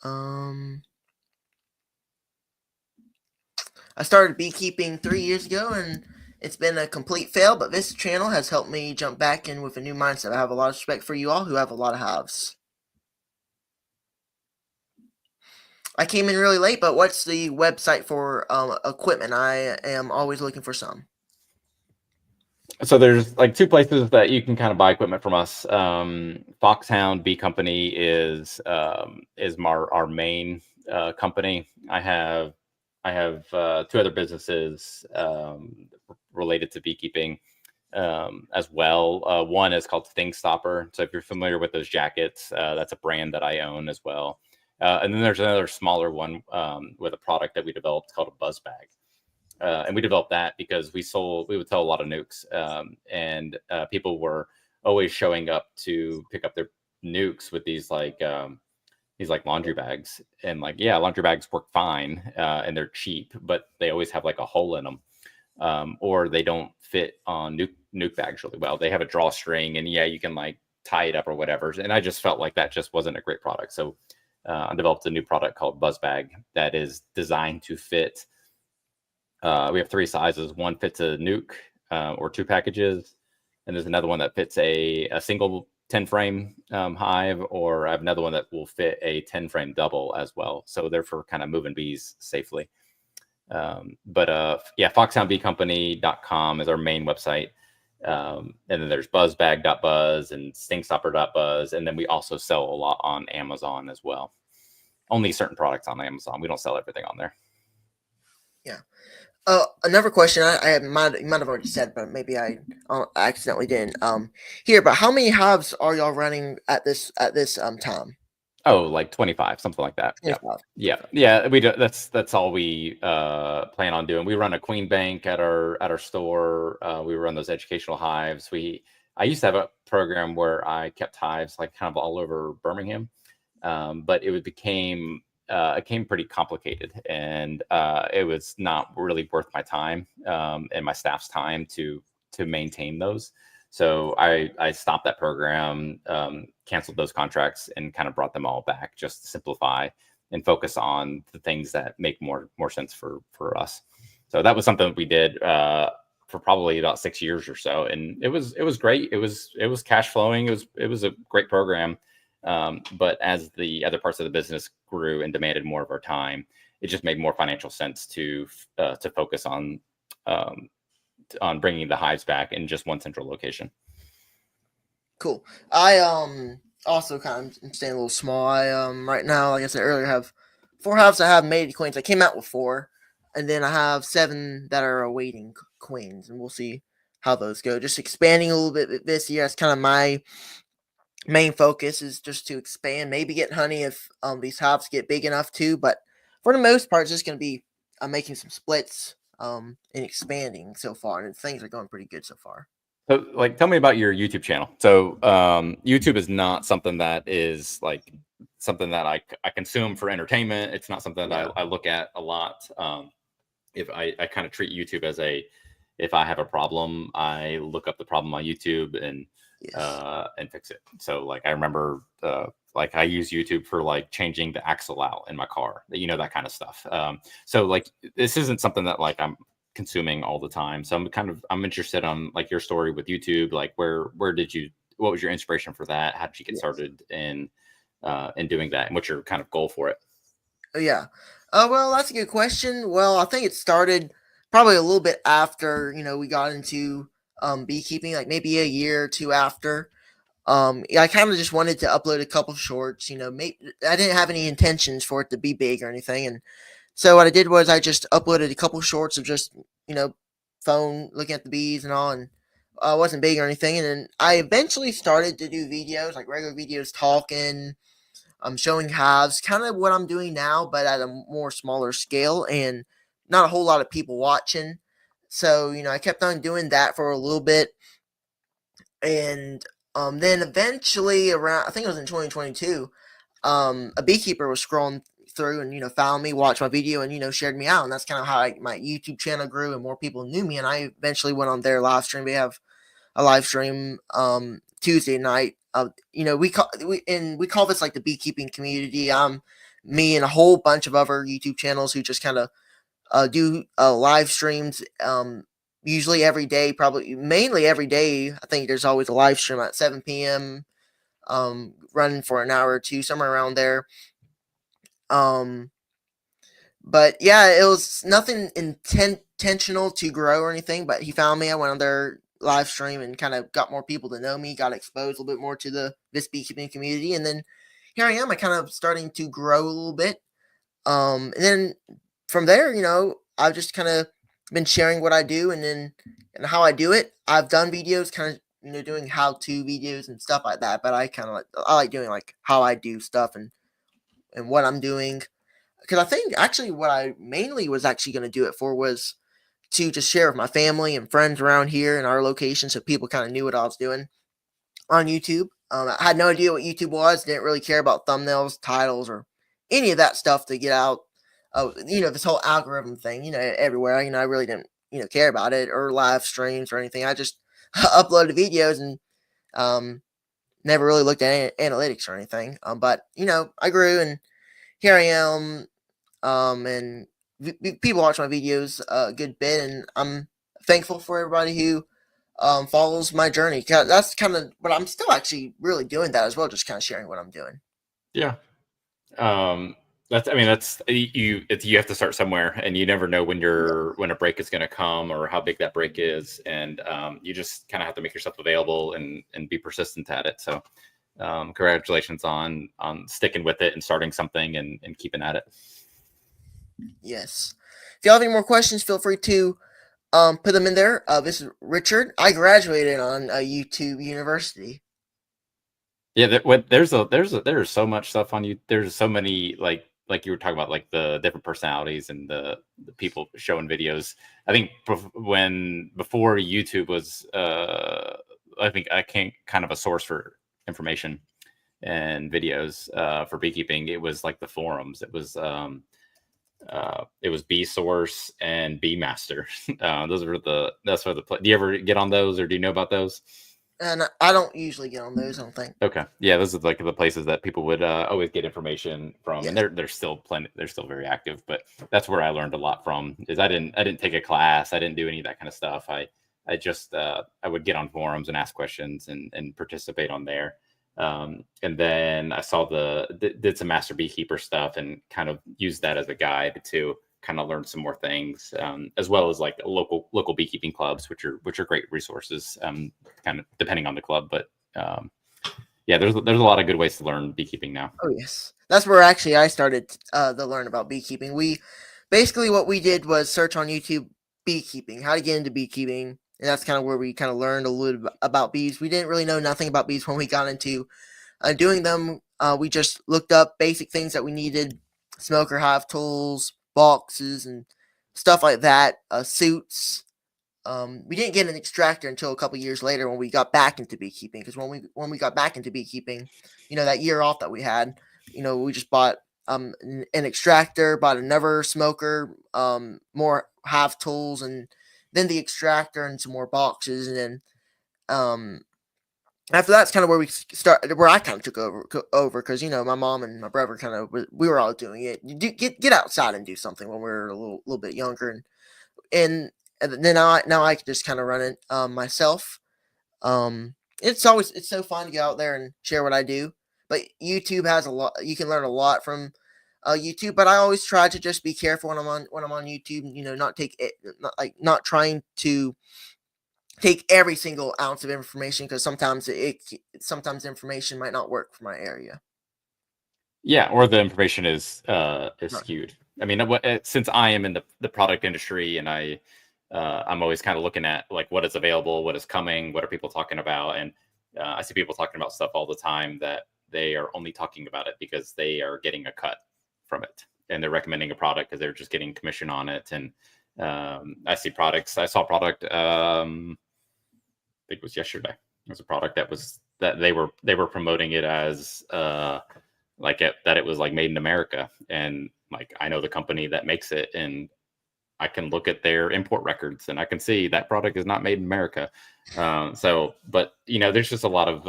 I started beekeeping 3 years ago, and it's been a complete fail, but this channel has helped me jump back in with a new mindset. I have a lot of respect for you all who have a lot of hives. I came in really late, but what's the website for equipment? I am always looking for some. So there's like two places that you can kind of buy equipment from us. Foxhound Bee Company is our main company. I have two other businesses related to beekeeping as well. One is called Thing Stopper. So if you're familiar with those jackets, that's a brand that I own as well. And then there's another smaller one with a product that we developed called a buzz bag. And we developed that because we would sell a lot of nukes, and people were always showing up to pick up their nukes with these laundry bags, and laundry bags work fine, and they're cheap, but they always have like a hole in them, or they don't fit on nuke bags really well. They have a drawstring, and you can like tie it up or whatever. And I just felt like that just wasn't a great product. So I developed a new product called Buzz Bag that is designed to fit. We have 3 sizes. One fits a nuke or 2 packages, and there's another one that fits a single 10 frame hive, or I have another one that will fit a 10 frame double as well. So they're for kind of moving bees safely. Yeah, foxhoundbeecompany.com is our main website. And then there's buzzbag.buzz and stingstopper.buzz. And then we also sell a lot on Amazon as well. Only certain products on Amazon. We don't sell everything on there. Yeah. Another question I might have already said, but maybe I accidentally didn't. Here, but how many hives are y'all running at this time? Oh, like 25, something like that. 25. Yeah. We do. That's all we plan on doing. We run a queen bank at our store. We run those educational hives. I used to have a program where I kept hives like kind of all over Birmingham, but it became pretty complicated, and it was not really worth my time and my staff's time to maintain those. So I stopped that program, canceled those contracts, and kind of brought them all back just to simplify and focus on the things that make more sense for us. So that was something that we did for probably about 6 years or so, and it was great. It was cash flowing. It was a great program. But as the other parts of the business grew and demanded more of our time, it just made more financial sense to focus on bringing the hives back in just one central location. Cool. I also kind of staying a little small. I right now, like I said earlier, have 4 hives that have mated queens. I came out with 4, and then I have 7 that are awaiting queens, and we'll see how those go. Just expanding a little bit this year. That's kind of my main focus, is just to expand, maybe get honey if these hives get big enough too. But for the most part, it's just going to be making some splits and expanding so far, and things are going pretty good so far. So, like, tell me about your YouTube channel. So, YouTube is not something that is like something that I consume for entertainment. It's not something that I look at a lot. If I kind of treat YouTube as if I have a problem, I look up the problem on YouTube and fix it. So, like, I remember like I use YouTube for like changing the axle out in my car, that kind of stuff. So like this isn't something that like I'm consuming all the time. So I'm interested on like your story with YouTube. Like what was your inspiration for that? How did you get started in doing that, and what's your kind of goal for it? Yeah. Well, that's a good question. Well, I think it started probably a little bit after, we got into beekeeping, like maybe a year or two after. Yeah, I kind of just wanted to upload a couple shorts, I didn't have any intentions for it to be big or anything. And so what I did was I just uploaded a couple shorts of just, phone looking at the bees and all, and wasn't big or anything. And then I eventually started to do videos, like regular videos, talking, showing hives, kind of what I'm doing now, but at a more smaller scale and not a whole lot of people watching. So, I kept on doing that for a little bit. And then eventually around, I think it was in 2022, a beekeeper was scrolling through and, found me, watched my video and, shared me out. And that's kind of how my YouTube channel grew and more people knew me. And I eventually went on their live stream. We have a live stream Tuesday night. We call this like the beekeeping community. Me and a whole bunch of other YouTube channels who just kind of do live streams. Usually every day, probably mainly every day. I think there's always a live stream at 7 p.m. Running for an hour or two, somewhere around there. But yeah, it was nothing intentional to grow or anything. But he found me. I went on their live stream and kind of got more people to know me, got exposed a little bit more to this beekeeping community, and then here I am. I kind of starting to grow a little bit. And then from there, I've just kind of been sharing what I do and how I do it. I've done videos, kind of doing how-to videos and stuff like that. But I like doing like how I do stuff and what I'm doing, because I think actually what I mainly was actually going to do it for was to just share with my family and friends around here in our location, so people kind of knew what I was doing on YouTube. I had no idea what YouTube was, didn't really care about thumbnails, titles, or any of that stuff to get out. This whole algorithm thing, everywhere. I really didn't, care about it or live streams or anything. I just uploaded videos and never really looked at analytics or anything. But I grew and here I am. And people watch my videos a good bit, and I'm thankful for everybody who follows my journey. That's kind of, but I'm still actually really doing that as well, just kind of sharing what I'm doing. Yeah. That's, I mean, that's you have to start somewhere, and you never know when a break is going to come or how big that break is. And you just kind of have to make yourself available and be persistent at it. So congratulations on sticking with it and starting something and keeping at it. Yes. If you have any more questions, feel free to put them in there. This is Richard. I graduated on YouTube University. Yeah, there's so much stuff on you. There's so many, like you were talking about, like the different personalities and the people showing videos. I think before YouTube was I think I can't kind of a source for information and videos for beekeeping. It was like the forums. It was Bee Source and Bee Master. That's where do you ever get on those, or do you know about those? And I don't usually get on those, I don't think. Okay, yeah, those are like the places that people would always get information from, and Yeah. they're still plenty. They're still very active, but that's where I learned a lot from. Is I didn't take a class, I didn't do any of that kind of stuff. I just I would get on forums and ask questions and participate on there. And then I saw did some master beekeeper stuff and kind of used that as a guide to kind of learn some more things, as well as like local beekeeping clubs, which are great resources, kind of depending on the club. But yeah, there's a lot of good ways to learn beekeeping now. Oh yes, that's where actually I started to learn about beekeeping. We basically what we did was search on YouTube beekeeping, how to get into beekeeping, and that's kind of where we kind of learned a little bit about bees. We didn't really know nothing about bees when we got into doing them. We just looked up basic things that we needed: smoker hive tools, boxes, and stuff like that. Suits. We didn't get an extractor until a couple years later when we got back into beekeeping. Because when we got back into beekeeping, that year off that we had, we just bought an extractor, bought another smoker, more hive tools, and then the extractor and some more boxes, and then after that's kind of where we started, where I kind of took over because my mom and my brother kind of we were all doing it. You get outside and do something when we were a little bit younger, and then now I can just kind of run it myself. It's so fun to go out there and share what I do. But YouTube has a lot. You can learn a lot from YouTube. But I always try to just be careful when I'm on YouTube. Not take it, not trying to take every single ounce of information because sometimes information might not work for my area. Yeah, or the information is Right. skewed. I mean, since I am in the product industry, and I'm always kind of looking at like what is available, what is coming, what are people talking about, and I see people talking about stuff all the time that they are only talking about it because they are getting a cut from it, and they're recommending a product because they're just getting commission on it. And I saw a product. I think it was yesterday. It was a product that they were promoting it as that it was like made in America, and like I know the company that makes it, and I can look at their import records and I can see that product is not made in America. But there's just a lot of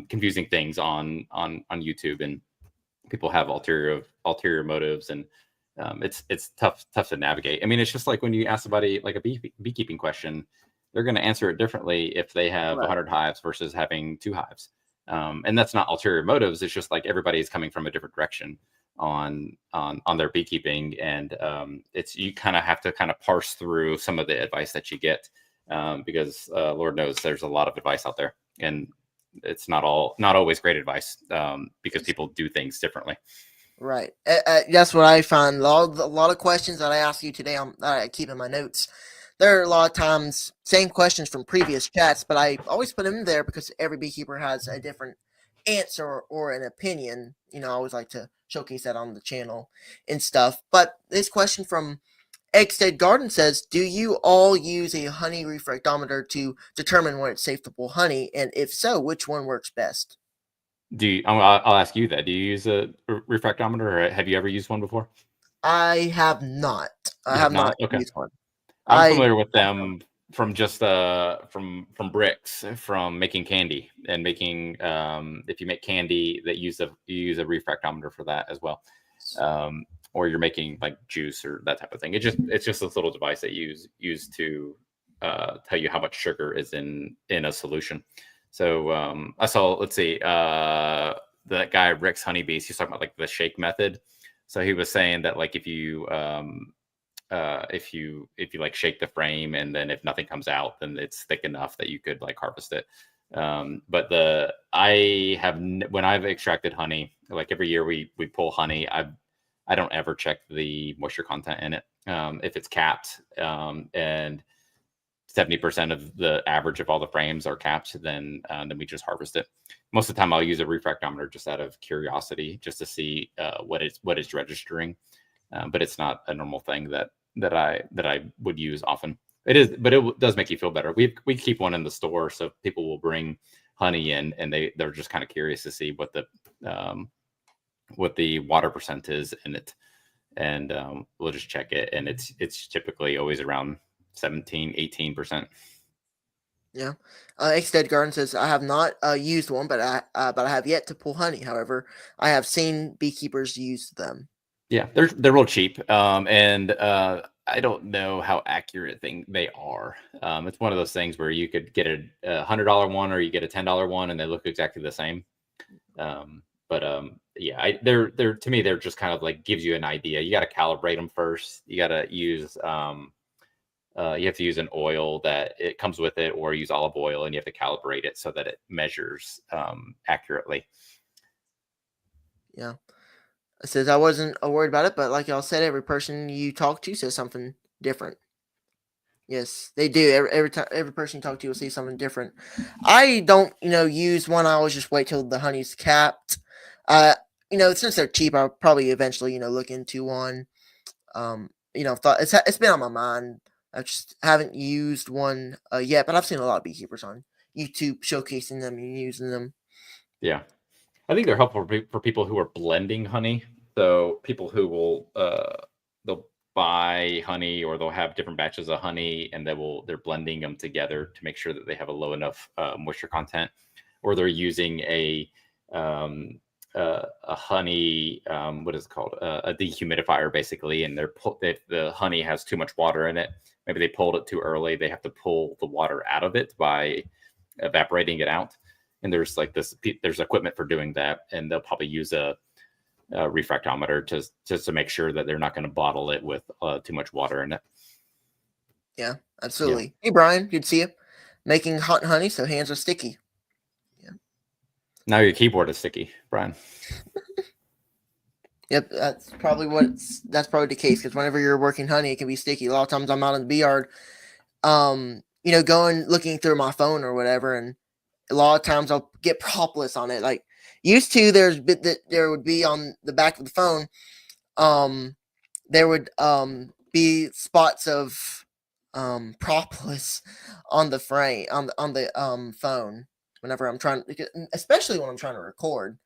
confusing things on YouTube, and people have ulterior motives, and it's tough to navigate. I mean, it's just like when you ask somebody like a beekeeping question, they're going to answer it differently if they have Right. 100 hives versus having 2 hives. And that's not ulterior motives. It's just like everybody is coming from a different direction on their beekeeping, and it's you kind of have to kind of parse through some of the advice that you get, because Lord knows there's a lot of advice out there, and it's not always great advice, because people do things differently. Right. That's what I find. A lot of questions that I ask you today, that I keep in my notes. There are a lot of times same questions from previous chats, but I always put them in there because every beekeeper has a different answer or an opinion. I always like to showcase that on the channel and stuff. But this question from Eggstead Garden says, "Do you all use a honey refractometer to determine when it's safe to pull honey? And if so, which one works best?" I'll ask you that. Do you use a refractometer, or have you ever used one before? I have not. I You have have not? not Okay. used one. I'm I familiar with them from just from bricks, from making candy and making, if you make candy, that you use a refractometer for that as well. Or you're making like juice or that type of thing. It's just this little device that you use to tell you how much sugar is in a solution. So I saw, let's see, that guy Rick's Honeybees. He's talking about like the shake method. So he was saying that like if you like shake the frame and then if nothing comes out, then it's thick enough that you could like harvest it. But when I've extracted honey, like every year we pull honey, I don't ever check the moisture content in it. If it's capped, and 70% of the average of all the frames are capped, then we just harvest it. Most of the time I'll use a refractometer just out of curiosity, just to see what it's registering. But it's not a normal thing that I would use often. It is, but it does make you feel better. We keep one in the store, so people will bring honey in, and they're just kind of curious to see what the water percent is in it, and we'll just check it, and it's typically always around 17-18%. Yeah. Dead Garden says, I have not used one, but I have yet to pull honey. However, I have seen beekeepers use them. Yeah, they're real cheap, and I don't know how accurate they are. It's one of those things where you could get a $100 one, or you get a $10 one, and they look exactly the same. Yeah, they're to me, they're just kind of like gives you an idea. You got to calibrate them first. You got to use you have to use an oil that it comes with it, or use olive oil, and you have to calibrate it so that it measures accurately. Yeah. It says, I wasn't worried about it, but like y'all said, every person you talk to says something different. Yes, they do. Every person you talk to will say something different. I don't, use one. I always just wait till the honey's capped. Since they're cheap, I'll probably eventually, look into one. It's been on my mind. I just haven't used one yet, but I've seen a lot of beekeepers on YouTube showcasing them and using them. Yeah, I think they're helpful for people who are blending honey. So people who will they'll buy honey, or they'll have different batches of honey, and they're blending them together to make sure that they have a low enough moisture content, or they're using a honey, what is it called, a dehumidifier basically, and the honey has too much water in it. Maybe they pulled it too early. They have to pull the water out of it by evaporating it out. And there's equipment for doing that, and they'll probably use a refractometer just to make sure that they're not going to bottle it with too much water in it. Yeah, absolutely. Yeah. Hey, Brian, good to see you. Making hot honey, so hands are sticky. Yeah. Now your keyboard is sticky, Brian. Yep, that's probably the case, because whenever you're working honey, it can be sticky. A lot of times I'm out in the bee yard, going looking through my phone or whatever, and a lot of times I'll get propolis on it. Like used to, there would be on the back of the phone, there would be spots of propolis on the frame on the phone whenever I'm trying, especially when I'm trying to record.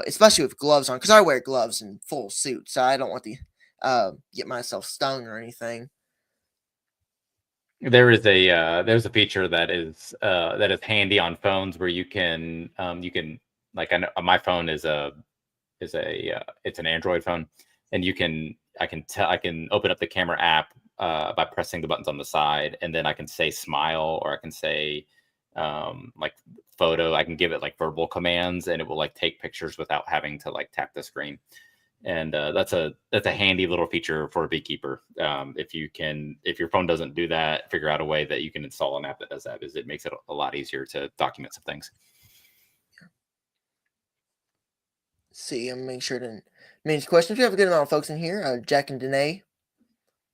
Especially with gloves on, because I wear gloves and full suit, so I don't want to get myself stung or anything. There's a feature that is handy on phones where you can like, I know my phone is it's an Android phone, and I can open up the camera app by pressing the buttons on the side, and then I can say smile, or I can say like photo. I can give it like verbal commands, and it will like take pictures without having to like tap the screen. And that's a handy little feature for a beekeeper. If your phone doesn't do that, figure out a way that you can install an app that does that, because it makes it a lot easier to document some things. See, I'm making sure to manage questions. We have a good amount of folks in here. Jack and Danae,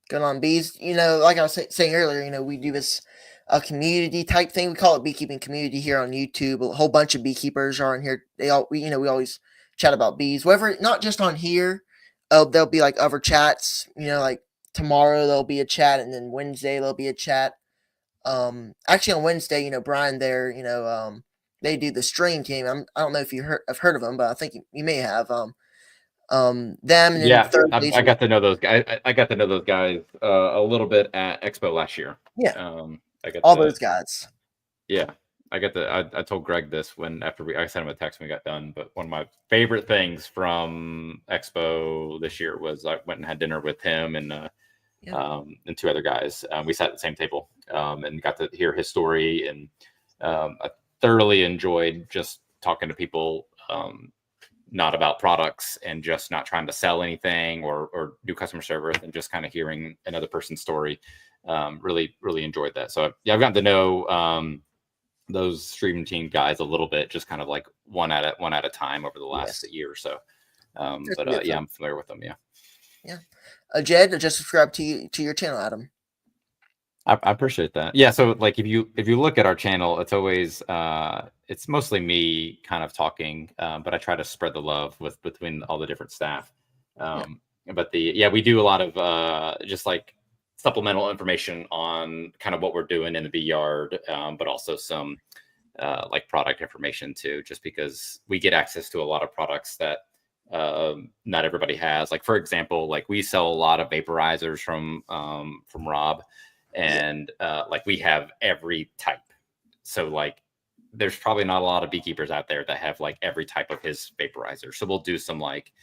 going on bees. Like I was saying earlier, we do this community type thing. We call it beekeeping community here on YouTube. A whole bunch of beekeepers are in here. We always chat about bees, whatever, not just on here. There'll be like other chats, like tomorrow there'll be a chat, and then Wednesday there'll be a chat. Actually on Wednesday, Brian there, they do the stream team. I don't know if I've heard of them, but I think you may have them. And yeah, I got to know those guys. I got to know those guys a little bit at Expo last year. Yeah, all those guys. Yeah, I told Greg this after I sent him a text when we got done. But one of my favorite things from Expo this year was I went and had dinner with him and two other guys. We sat at the same table, and got to hear his story. And I thoroughly enjoyed just talking to people, not about products and just not trying to sell anything or do customer service, and just kind of hearing another person's story. Really enjoyed that. So yeah, I've gotten to know those stream team guys a little bit, just kind of like one at a time over the last year or so. But yeah, I'm familiar with them. Yeah. Jed, just subscribe to your channel, Adam. I appreciate that. Yeah, so like if you look at our channel, it's always it's mostly me kind of talking, but I try to spread the love between all the different staff. But we do a lot of just like supplemental information on kind of what we're doing in the bee yard, but also some like product information too, just because we get access to a lot of products that not everybody has. Like for example, like we sell a lot of vaporizers from Rob. And like we have every type. So like there's probably not a lot of beekeepers out there that have like every type of his vaporizer. So we'll do some like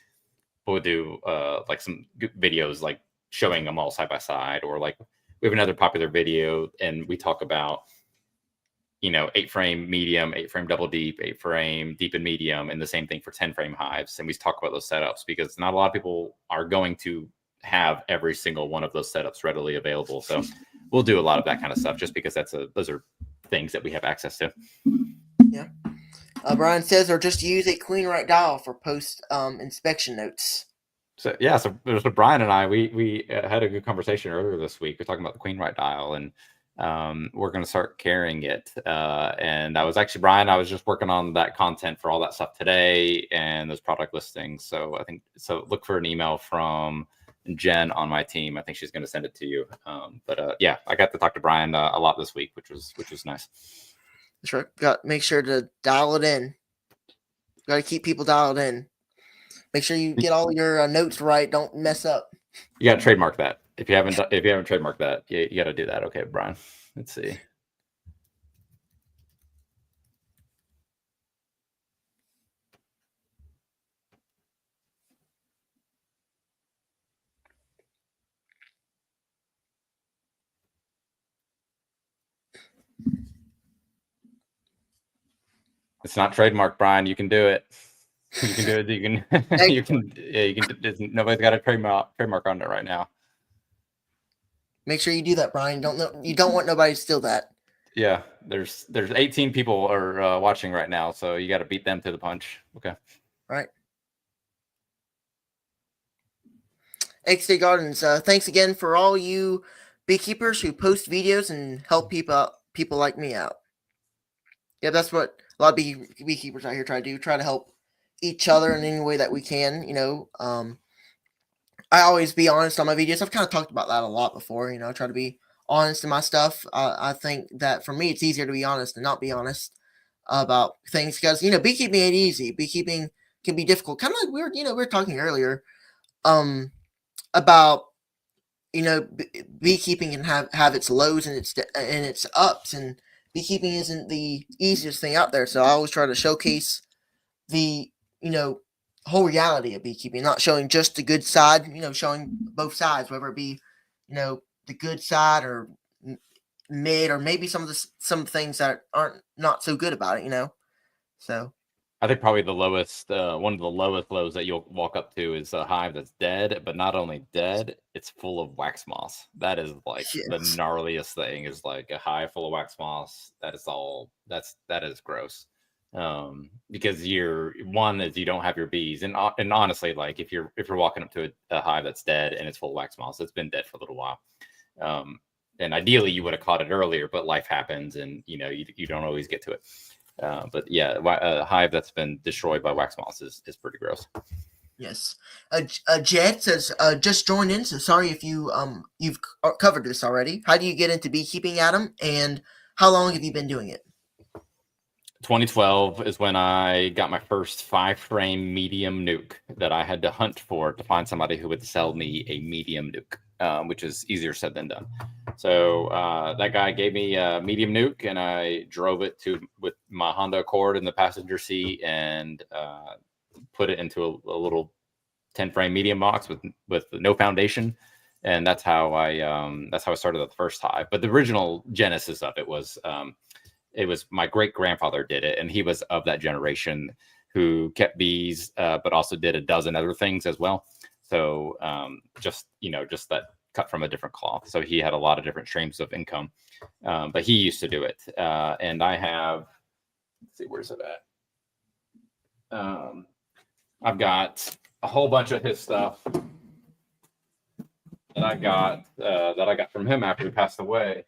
some videos like showing them all side by side, or like we have another popular video and we talk about 8-frame medium, 8-frame double deep, 8-frame deep and medium, and the same thing for 10-frame hives. And we talk about those setups because not a lot of people are going to have every single one of those setups readily available. So we'll do a lot of that kind of stuff just because those are things that we have access to. Yeah. Brian says, or just use a Queen-Right dial for post inspection notes. So yeah, so Brian and I, we had a good conversation earlier this week. We're talking about the Queen-Right dial, and we're going to start carrying it. And I was just working on that content for all that stuff today and those product listings. So look for an email from Jen on my team. I think she's going to send it to you. Yeah, I got to talk to Brian a lot this week, which was nice. That's right. Got make sure to dial it in. Got to keep people dialed in. Make sure you get all your notes right. Don't mess up. You got to trademark that. If you haven't trademarked that, you got to do that. Okay, Brian. Let's see. It's not trademark, Brian. You can do it. You can do it. You can. You can. Yeah, you can. Nobody's got a trademark on it right now. Make sure you do that, Brian. You don't want nobody to steal that. Yeah, there's 18 people are watching right now, so you got to beat them to the punch. Okay. Right. XD Gardens. Thanks again for all you beekeepers who post videos and help people like me out. Yeah, that's what a lot of beekeepers out here try to do. Try to help each other in any way that we can. I always be honest on my videos. I've kind of talked about that a lot before. I try to be honest in my stuff. I think that for me, it's easier to be honest than not be honest about things because beekeeping ain't easy. Beekeeping can be difficult. Kind of like we were talking earlier, about beekeeping can have its lows and its ups, and beekeeping isn't the easiest thing out there. So I always try to showcase the whole reality of beekeeping, not showing just the good side, showing both sides, whether it be, the good side or mid, or maybe some things that aren't not so good about it, So I think probably the lowest, one of the lowest lows that you'll walk up to is a hive that's dead, but not only dead, it's full of wax moss. That is like the gnarliest thing, is like a hive full of wax moss. That is gross. Because you don't have your bees, and honestly, like if you're walking up to a hive that's dead and it's full of wax moss, it's been dead for a little while. And ideally you would have caught it earlier, but life happens, and you don't always get to it. But yeah, a hive that's been destroyed by wax moss is pretty gross. Yes. Jed says, just joined in, so sorry if you've covered this already. How do you get into beekeeping, Adam? And how long have you been doing it? 2012 is when I got my first 5-frame medium nuke that I had to hunt for to find somebody who would sell me a medium nuke, which is easier said than done. So that guy gave me a medium nuke, and I drove it with my Honda Accord in the passenger seat and put it into a little 10-frame medium box with no foundation. and that's how I started at the first hive. But the original genesis of it was my great grandfather did it, and he was of that generation who kept bees, but also did a dozen other things as well. So just that cut from a different cloth. So he had a lot of different streams of income, but he used to do it. And I have, let's see, where's it at? I've got a whole bunch of his stuff that I got from him after he passed away,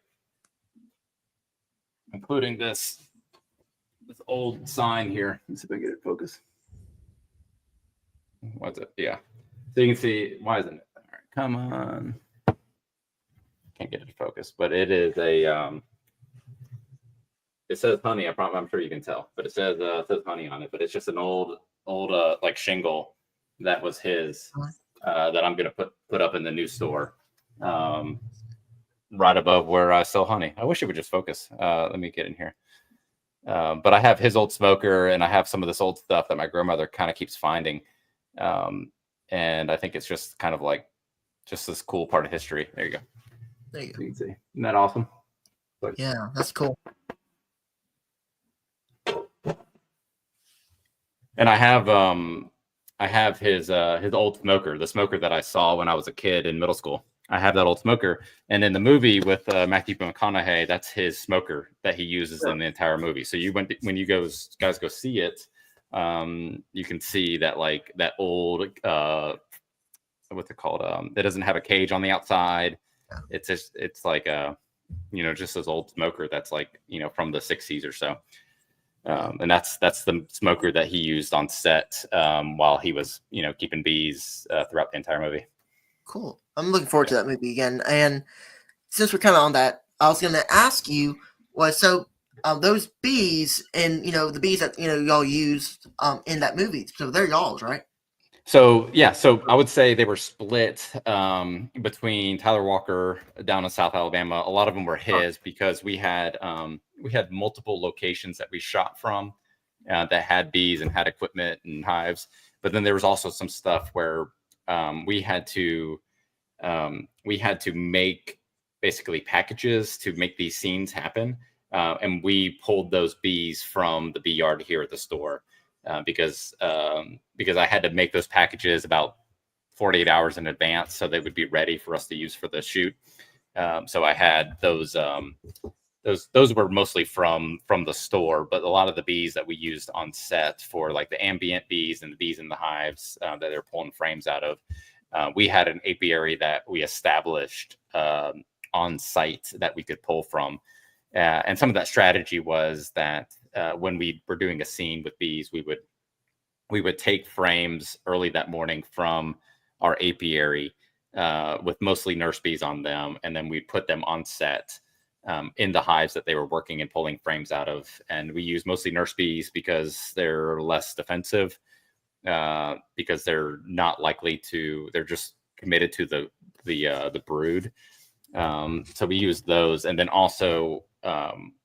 including this old sign here. Let's see if I get it focused. What's it? Yeah. So you can see, why isn't it? All right, come on. Can't get it to focus, but it is a it says honey. I'm sure you can tell, but it says honey on it. But it's just an old like shingle that was his that I'm gonna put up in the new store, right above where I sell honey. I wish it would just focus. Let me get in here. But I have his old smoker, and I have some of this old stuff that my grandmother kind of keeps finding, and I think it's just kind of like just this cool part of history. There you go. There you go. You can see. Isn't that awesome? Yeah, that's cool. And I have his old smoker, the smoker that I saw when I was a kid in middle school. I have that old smoker, and in the movie with Matthew McConaughey, that's his smoker that he uses in the entire movie. So when you guys go see it, you can see that like that old what's it called? It doesn't have a cage on the outside. It's like just this old smoker that's like from the 60s or so. And that's the smoker that he used on set while he was keeping bees throughout the entire movie. Cool. I'm looking forward to that movie again. And since we're kind of on that, I was going to ask you those bees and the bees that y'all used in that movie. So they're y'all's, right? So yeah, so I would say they were split between Tyler Walker down in South Alabama. A lot of them were his because we had multiple locations that we shot from that had bees and had equipment and hives. But then there was also some stuff where we had to make basically packages to make these scenes happen, and we pulled those bees from the bee yard here at the store. Because I had to make those packages about 48 hours in advance, so they would be ready for us to use for the shoot. So I had those were mostly from the store, but a lot of the bees that we used on set for like the ambient bees and the bees in the hives that they're pulling frames out of, we had an apiary that we established on site that we could pull from. And some of that strategy was that when we were doing a scene with bees, we would take frames early that morning from our apiary with mostly nurse bees on them, and then we'd put them on set in the hives that they were working and pulling frames out of. And we use mostly nurse bees because they're less defensive, because they're not likely to. They're just committed to the brood. So we use those, and then also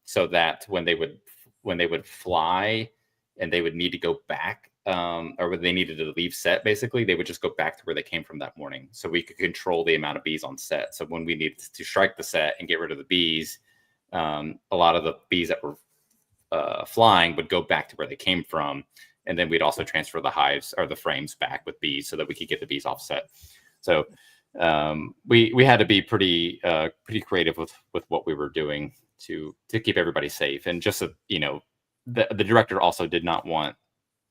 so that when they would fly and they would need to go back, or when they needed to leave set, basically, they would just go back to where they came from that morning. So we could control the amount of bees on set. So when we needed to strike the set and get rid of the bees, a lot of the bees that were flying would go back to where they came from. And then we'd also transfer the hives or the frames back with bees so that we could get the bees off set. So we had to be pretty creative with what we were doing to keep everybody safe. And just the director also did not want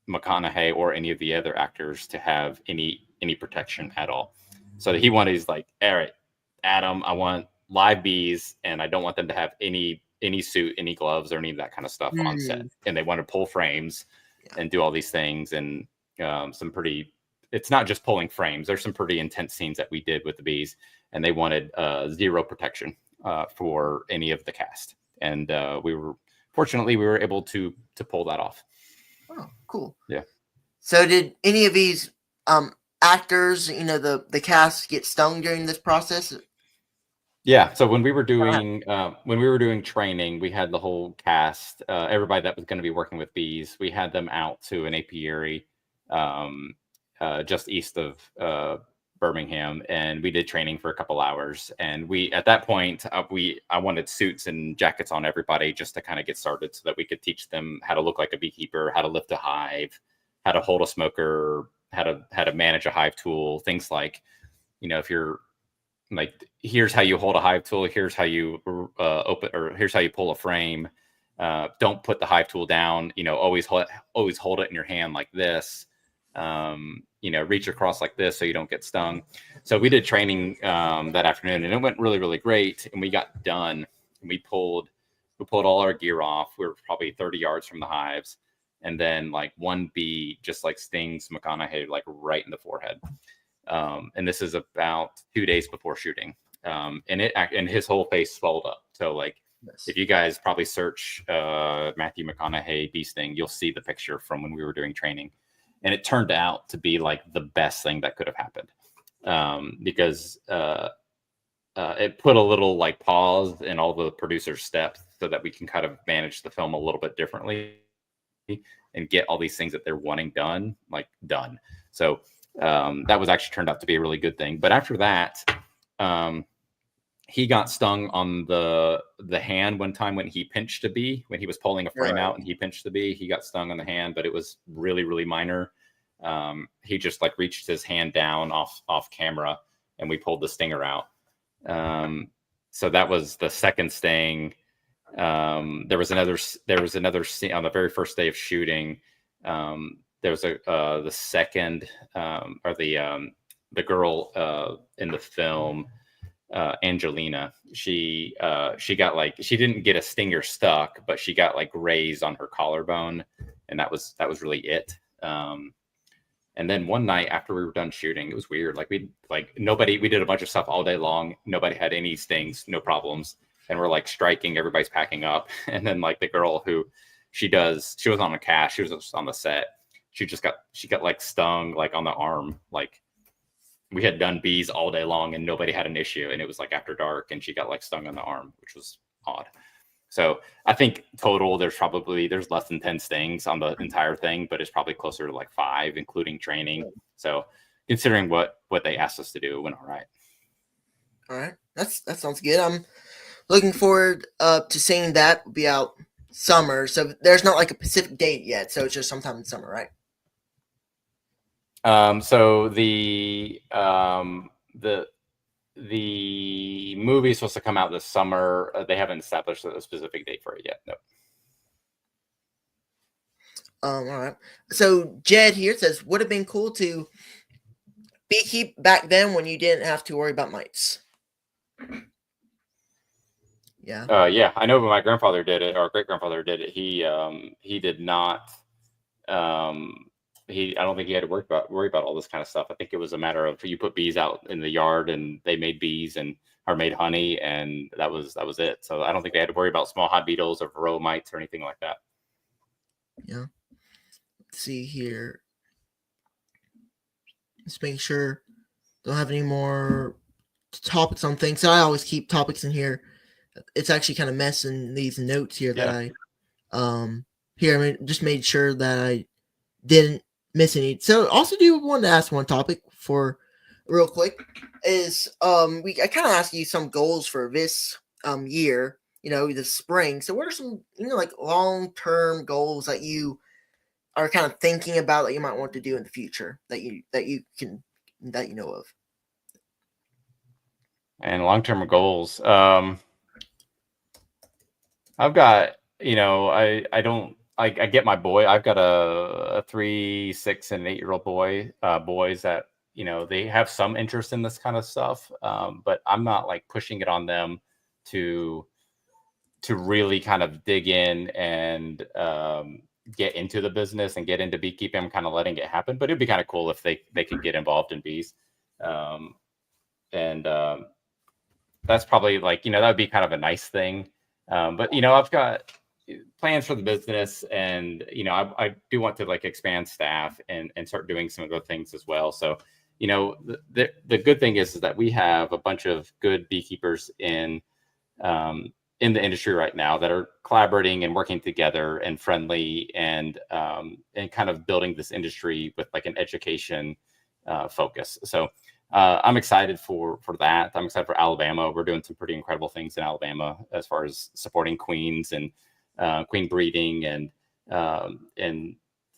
McConaughey or any of the other actors to have any protection at all. So he's like, all right, Adam, I want live bees, and I don't want them to have any suit, any gloves, or any of that kind of stuff on set. And they want to pull frames and do all these things, and it's not just pulling frames. There's some pretty intense scenes that we did with the bees, and they wanted zero protection for any of the cast. And fortunately we were able to pull that off. Oh, cool. Yeah. So did any of these actors, the cast, get stung during this process? Yeah. So when we were doing training, we had the whole cast, everybody that was going to be working with bees. We had them out to an apiary just east of Birmingham, and we did training for a couple hours. And we, at that point, I wanted suits and jackets on everybody just to kind of get started, so that we could teach them how to look like a beekeeper, how to lift a hive, how to hold a smoker, how to manage a hive tool, things like, if you're like, here's how you hold a hive tool, here's how you open, or here's how you pull a frame. Don't put the hive tool down. Always hold it in your hand like this. Reach across like this so you don't get stung. So we did training that afternoon, and it went really, really great. And we got done, and we pulled all our gear off. We were probably 30 yards from the hives, and then like one bee just like stings McConaughey like right in the forehead. And this is about 2 days before shooting. And his whole face swelled up. So like, yes. If you guys probably search Matthew McConaughey bee sting, you'll see the picture from when we were doing training. And it turned out to be like the best thing that could have happened, because it put a little like pause in all the producer's steps, so that we can kind of manage the film a little bit differently and get all these things that they're wanting done. So that was actually turned out to be a really good thing. But after that, he got stung on the hand one time when he pinched a bee, when he was pulling a frame out and he pinched the bee. He got stung on the hand, but it was really, really minor. He just like reached his hand down off camera, and we pulled the stinger out. So that was the second sting. There was another scene on the very first day of shooting. There was the second, or the girl in the film, Angelina. She got like, she didn't get a stinger stuck, but she got like grazed on her collarbone, and that was really it. And then one night after we were done shooting, it was weird. Like we did a bunch of stuff all day long. Nobody had any stings, no problems. And we're like striking, everybody's packing up. And then like the girl who she was on a cast, she was just on the set. She got like stung like on the arm. Like we had done bees all day long and nobody had an issue. And it was like after dark, and she got like stung on the arm, which was odd. So I think total there's less than 10 stings on the entire thing, but it's probably closer to like 5, including training. So considering what they asked us to do, it went all right. All right. That sounds good. I'm looking forward to seeing that. Will be out summer. So there's not like a specific date yet. So it's just sometime in summer, right? So the movie is supposed to come out this summer. They haven't established a specific date for it yet. No. All right. So Jed here says, would have been cool to beekeep back then when you didn't have to worry about mites. Yeah. Yeah, I know when my grandfather did it, or great grandfather did it. He did not. I don't think he had to worry about all this kind of stuff. I think it was a matter of you put bees out in the yard and they made bees or made honey, and that was it. So I don't think they had to worry about small hive beetles or varroa mites or anything like that. Yeah. Let's see here. Let's make sure don't have any more topics on things. So I always keep topics in here. It's actually kind of messing these notes here that I just made sure that I didn't miss any. So also do want to ask one topic for real quick is I kind of asked you some goals for this year, this spring. So what are some like long-term goals that you are kind of thinking about that you might want to do in the future that you know of? And long-term goals. I've got, I get my boy. I've got a 3, 6, and 8-year-old boys that, they have some interest in this kind of stuff. But I'm not like pushing it on them to really kind of dig in and get into the business and get into beekeeping. I'm kind of letting it happen, but it'd be kind of cool if they could get involved in bees. That's probably like, that would be kind of a nice thing. But I've got plans for the business, and I do want to like expand staff and start doing some other things as well. So the good thing is that we have a bunch of good beekeepers in the industry right now that are collaborating and working together and friendly and kind of building this industry with like an education focus. So I'm excited for that. I'm excited for Alabama. We're doing some pretty incredible things in Alabama as far as supporting queens and queen breeding, and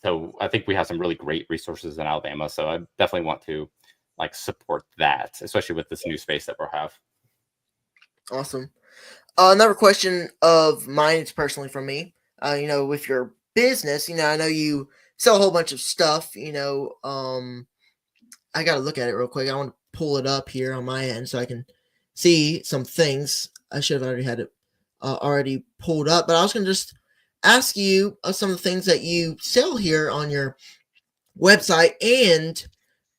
so I think we have some really great resources in Alabama. So I definitely want to like support that, especially with this new space that we'll have. Awesome. Another question of mine, it's personally from me. With your business, I know you sell a whole bunch of stuff. I got to look at it real quick. I want to pull it up here on my end so I can see some things. I should have already had it already pulled up, but I was going to just ask you some of the things that you sell here on your website, and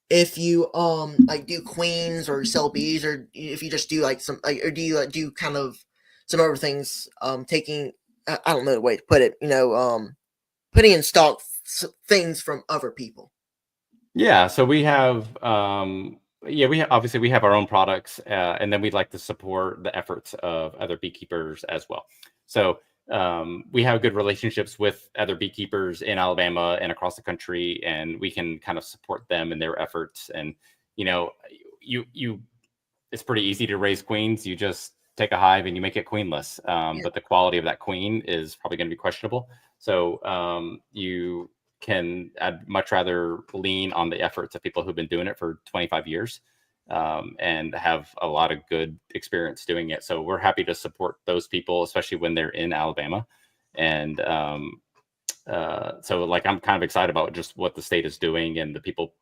if you like do queens or sell bees, or if you just do like some like, or do you do kind of some other things, taking, I don't know the way to put it, putting in stock things from other people. Yeah, so we have obviously we have our own products, and then we'd like to support the efforts of other beekeepers as well. So we have good relationships with other beekeepers in Alabama and across the country, and we can kind of support them in their efforts. And you know, you it's pretty easy to raise queens. You just take a hive and you make it queenless, Yeah. but the quality of that queen is probably going to be questionable. So you I'd much rather lean on the efforts of people who've been doing it for 25 years, and have a lot of good experience doing it. So we're happy to support those people, especially when they're in Alabama. And so like I'm kind of excited about just what the state is doing and the people,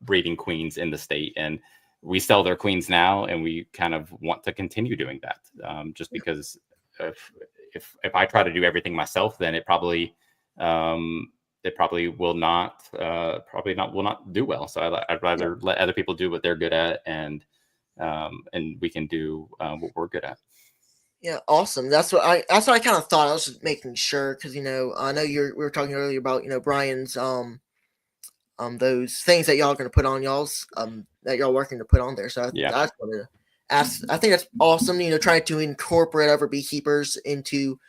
breeding queens in the state. And we sell their queens now, and we kind of want to continue doing that, just because if I try to do everything myself, then it probably will not will not do well. So I'd rather let other people do what they're good at, and we can do what we're good at. Yeah, awesome. That's what I kind of thought. I was just making sure because I know we were talking earlier about Brian's those things that y'all are going to put on y'all's that y'all working to put on there. So Yeah. I just wanted to ask. I think that's awesome. Trying to incorporate other beekeepers into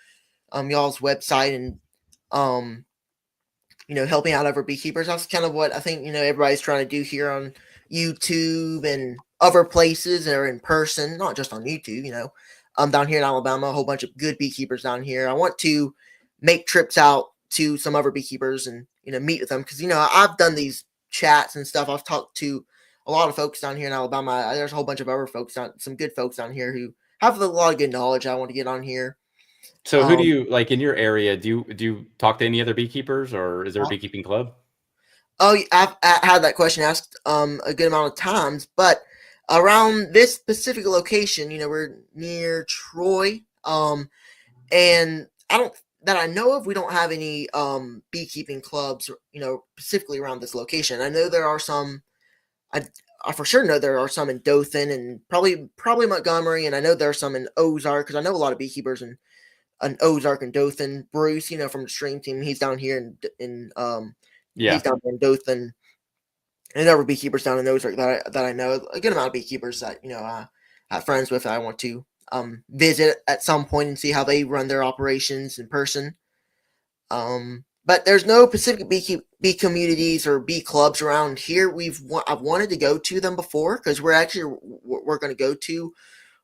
y'all's website, and um helping out other beekeepers. That's kind of what I think everybody's trying to do here on YouTube and other places, or in person, not just on YouTube. Down here in Alabama, a whole bunch of good beekeepers down here. I want to make trips out to some other beekeepers and meet with them, because I've done these chats and stuff. I've talked to a lot of folks down here in Alabama. There's a whole bunch of other folks some good folks down here who have a lot of good knowledge. I want to get on here. So who do you like in your area? Do you talk to any other beekeepers, or is there a beekeeping club? Oh, I've had that question asked a good amount of times, but around this specific location, we're near Troy, and I know of, we don't have any beekeeping clubs, specifically around this location. I know there are some. I for sure know there are some in Dothan, and probably Montgomery, and I know there are some in Ozark, because I know a lot of beekeepers in Ozark and Dothan. Bruce, from the stream team, he's down here he's down there in Dothan. And there were beekeepers down in Ozark that I know, a good amount of beekeepers that I have friends with that I want to visit at some point and see how they run their operations in person. But there's no Pacific bee communities or bee clubs around here. I've wanted to go to them before, because we're going to go to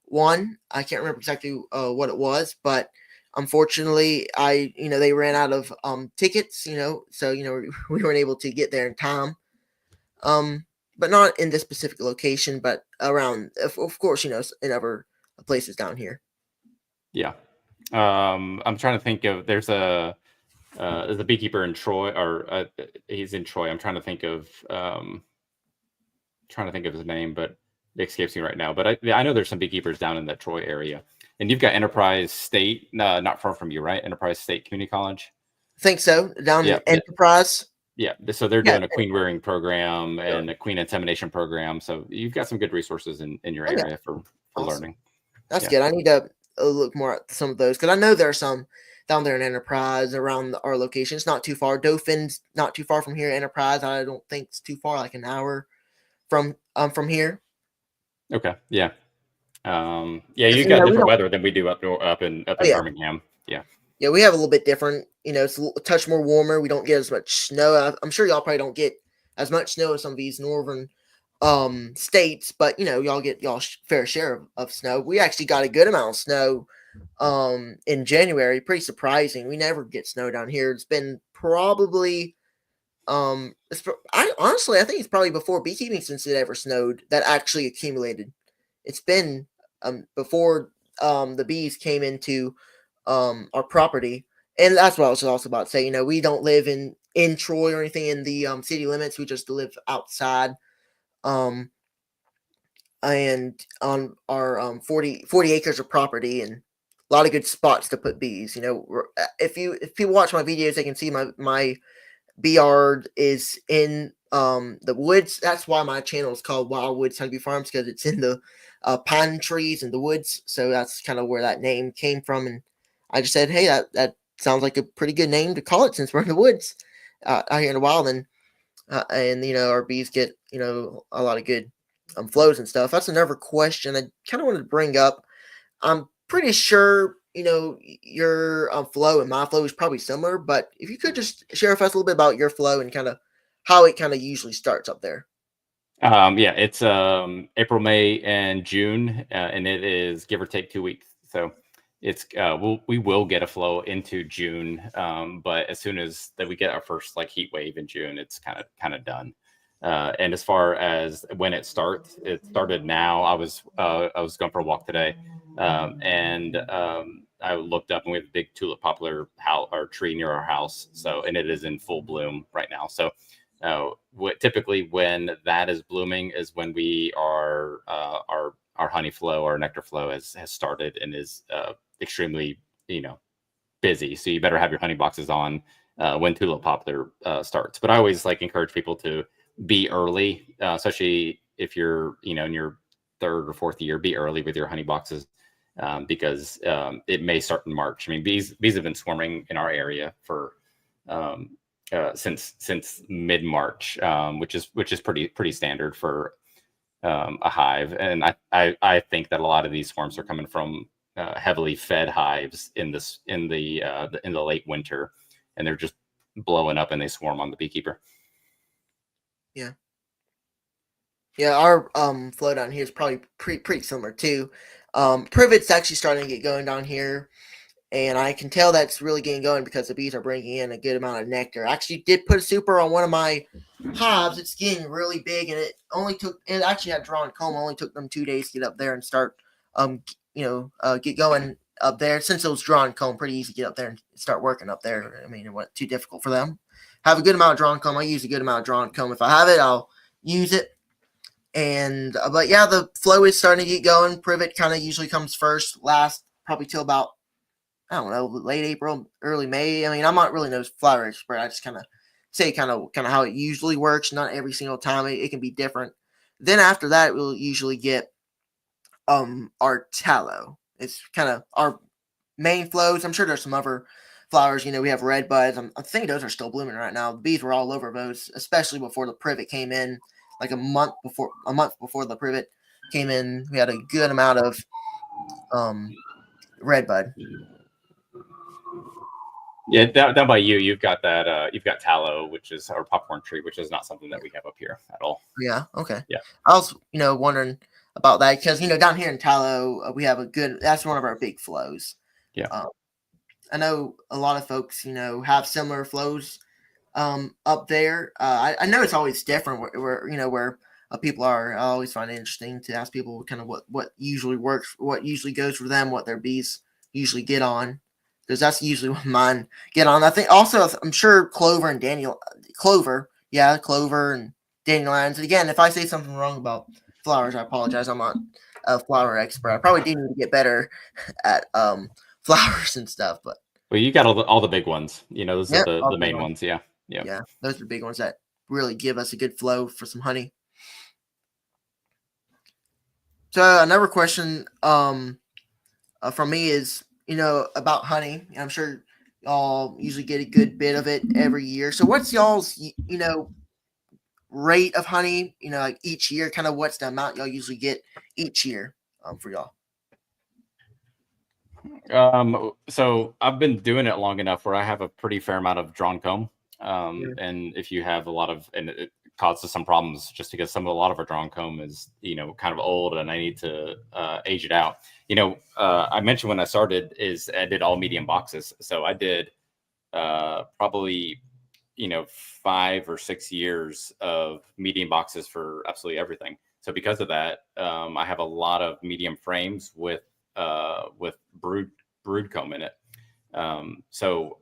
one. I can't remember exactly what it was, but unfortunately, they ran out of tickets. So we weren't able to get there in time. But not in this specific location, but around, of course, in other places down here. Yeah. I'm trying to think of, there's a beekeeper in Troy, or he's in Troy. I'm trying to think of his name, but it escapes me right now. But I know there's some beekeepers down in that Troy area. And you've got Enterprise State, not far from you, right? Enterprise State Community College. I think so. Down in Enterprise. Yeah, so they're doing a queen rearing program and a queen insemination program. So you've got some good resources in your area for learning. That's good. I need to look more at some of those, because I know there are some down there in Enterprise around our location. It's not too far. Dothan's not too far from here. Enterprise, I don't think it's too far, like an hour from here. Okay. Yeah. You got different weather than we do up in Birmingham. Yeah. Yeah, we have a little bit different. It's a touch more warmer. We don't get as much snow. I'm sure y'all probably don't get as much snow as some of these northern states, but y'all get y'all fair share of snow. We actually got a good amount of snow in January. Pretty surprising. We never get snow down here. It's been probably I think it's probably before beekeeping since it ever snowed that actually accumulated. It's been before the bees came into our property. And that's what I was also about to say. We don't live in Troy or anything in the city limits. We just live outside. Um, and on our 40 acres of property and a lot of good spots to put bees. If people watch my videos, they can see my bee yard is in the woods. That's why my channel is called WILDWOODS Honeybee Farms, because it's in the pine trees and the woods. So that's kind of where that name came from. And I just said, hey, that sounds like a pretty good name to call it since we're in the woods out here in the wild. And our bees get a lot of good flows and stuff. That's another question I kind of wanted to bring up. I'm pretty sure your flow and my flow is probably similar, but if you could just share with us a little bit about your flow and kind of how it kind of usually starts up there. Yeah, it's April, May, and June, and it is give or take 2 weeks. So it's we will get a flow into June, but as soon as that we get our first like heat wave in June, it's kind of done. And as far as when it starts, it started now. I was going for a walk today, and I looked up and we have a big tulip poplar or tree near our house. So and it is in full bloom right now. So typically when that is blooming is when we are our honey flow, our nectar flow has started and is extremely busy. So you better have your honey boxes on when tulip poplar starts. But I always like encourage people to be early, especially if you're in your third or fourth year. Be early with your honey boxes because it may start in March. I mean, bees have been swarming in our area for since mid March, which is pretty standard for a hive. And I think that a lot of these swarms are coming from heavily fed hives in the late winter, and they're just blowing up and they swarm on the beekeeper. Yeah. Yeah, our flow down here is probably pretty similar too. Privet's actually starting to get going down here, and I can tell that's really getting going because the bees are bringing in a good amount of nectar. I actually did put a super on one of my hives. It's getting really big, and it actually had drawn comb. It only took them 2 days to get up there and start get going up there. Since it was drawn comb, pretty easy to get up there and start working up there. I mean, it wasn't too difficult for them. Have a good amount of drawn comb. I use a good amount of drawn comb. If I have it, I'll use it. And but yeah, the flow is starting to get going. Privet kind of usually comes first, last probably till about, I don't know, late April, early May. I mean, I'm not really no flower expert. I just kind of say kind of how it usually works. Not every single time. It can be different. Then after that, we'll usually get our tallow. It's kind of our main flows. I'm sure there's some other flowers. We have red buds. I think those are still blooming right now. The bees were all over those, especially before the privet came in. Like a month before the privet came in, we had a good amount of red bud. Yeah, down by you've got tallow, which is our popcorn tree, which is not something that we have up here at all. Yeah. Okay. Yeah. I was wondering about that because down here in Tallow we have that's one of our big flows. Yeah. I know a lot of folks have similar flows up there. I know it's always different where people are. I always find it interesting to ask people kind of what usually works, what usually goes for them, what their bees usually get on, because that's usually what mine get on. I think also I'm sure clover and clover and dandelions. Again, if I say something wrong about flowers, I apologize. I'm not a flower expert. I probably do need to get better at flowers and stuff, but. Well, you got all the big ones. Those are the main ones. Yeah. Yeah, those are the big ones that really give us a good flow for some honey. So another question from me is, about honey. I'm sure y'all usually get a good bit of it every year. So what's y'all's, rate of honey, like each year? Kind of what's the amount y'all usually get each year for y'all? So I've been doing it long enough where I have a pretty fair amount of drawn comb. And if you have a lot of, and causes some problems just because a lot of our drawn comb is, kind of old and I need to age it out. I mentioned when I started is I did all medium boxes. So I did probably, 5 or 6 years of medium boxes for absolutely everything. So because of that, I have a lot of medium frames with brood comb in it. So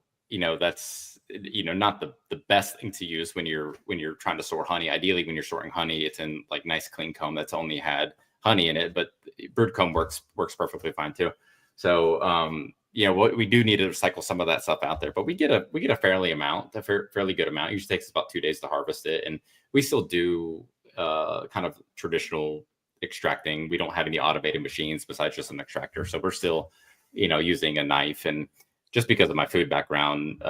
that's not the best thing to use when you're trying to store honey. Ideally, when you're storing honey, it's in like nice clean comb that's only had honey in it, but brood comb works perfectly fine too. So what we do need to recycle some of that stuff out there, but we get a fairly good amount. It usually takes about 2 days to harvest it, and we still do kind of traditional extracting. We don't have any automated machines besides just an extractor, so we're still using a knife. And just because of my food background,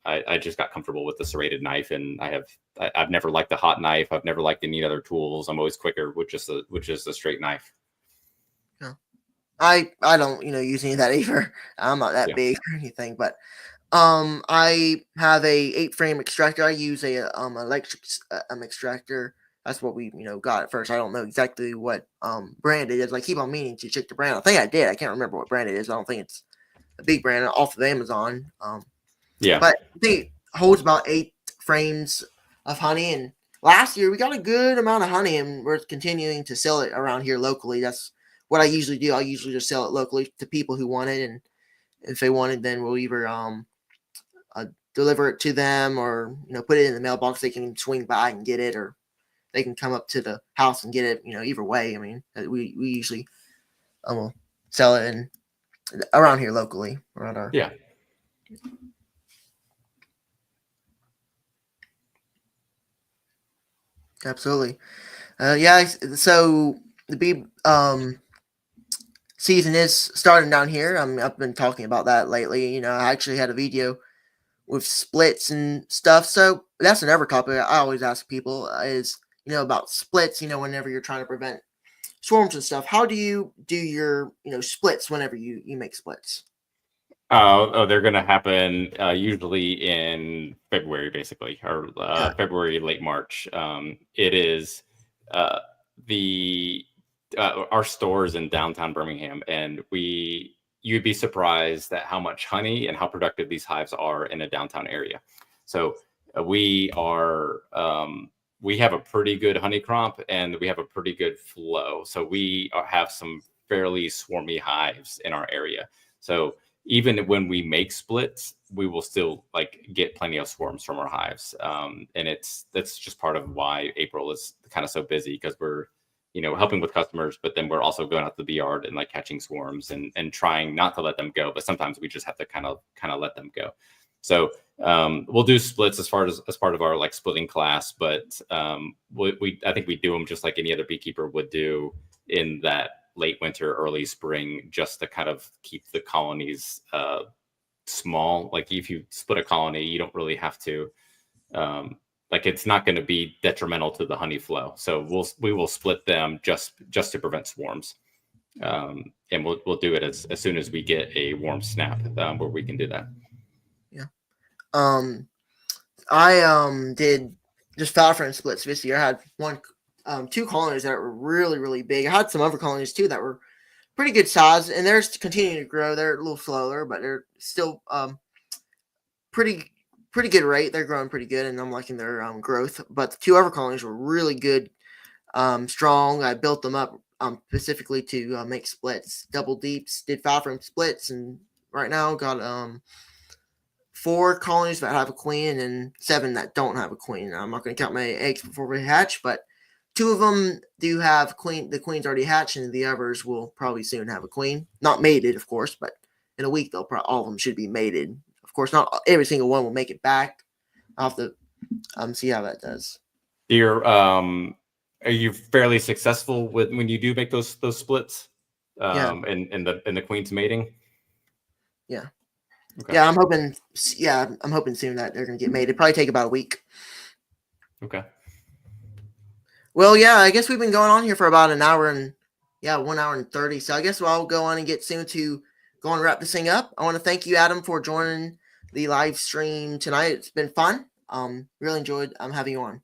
I just got comfortable with the serrated knife, and I've never liked the hot knife. I've never liked any other tools. I'm always quicker with just a straight knife. Yeah. I don't use any of that either. I'm not that big or anything, but I have a 8-frame extractor. I use a electric extractor. That's what we got at first. I don't know exactly what brand it is. I keep on meaning to check the brand. I think I did. I can't remember what brand it is. I don't think it's a big brand off of Amazon. But I think it holds about 8 frames of honey. And last year we got a good amount of honey, and we're continuing to sell it around here locally. That's what I usually do. I usually just sell it locally to people who want it, and if they want it, then we'll either deliver it to them or put it in the mailbox. They can swing by and get it, or they can come up to the house and get it. Either way. I mean, we usually will sell it in around here locally around our Absolutely. So the bee season is starting down here. I've been talking about that lately. I actually had a video with splits and stuff. So that's another topic I always ask people is, about splits, whenever you're trying to prevent swarms and stuff. How do you do your, splits whenever you make splits? They're going to happen usually in February, basically, or February, late March. It is our stores in downtown Birmingham, and you'd be surprised at how much honey and how productive these hives are in a downtown area. So we have a pretty good honey crop, and we have a pretty good flow. So we have some fairly swarmy hives in our area. So even when we make splits, we will still get plenty of swarms from our hives. And that's just part of why April is kind of so busy, because we're, helping with customers, but then we're also going out to the yard and catching swarms and trying not to let them go. But sometimes we just have to kind of let them go. So we'll do splits as part of our splitting class, but I think we do them just like any other beekeeper would do in that late winter, early spring, just to kind of keep the colonies small. If you split a colony, you don't really have to it's not going to be detrimental to the honey flow. So we will split them just to prevent swarms. And we'll do it as soon as we get a warm snap where we can do that. Yeah. I did just foul frame splits this year. I had 2 colonies that were really, really big. I had some other colonies too that were pretty good size, and they're continuing to grow. They're a little slower, but they're still pretty good rate. They're growing pretty good, and I'm liking their growth. But the 2 other colonies were really good, strong. I built them up specifically to make splits, double deeps. Did foul frame splits, and right now got 4 colonies that have a queen and 7 that don't have a queen. I'm not going to count my eggs before they hatch, but 2 of them do have queen. The queen's already hatched, and the others will probably soon have a queen. Not mated, of course, but in a week all of them should be mated. Of course, not every single one will make it back. I'll have to see how that does. Are you fairly successful when you do make those splits? In the queen's mating? Yeah. Okay. Yeah, I'm hoping soon that they're going to get made. It'll probably take about a week. Okay. Well, yeah, I guess we've been going on here for about an hour and 1 hour and 30. So I guess I'll go on and get soon to go and wrap this thing up. I want to thank you, Adam, for joining the live stream tonight. It's been fun. Really enjoyed having you on.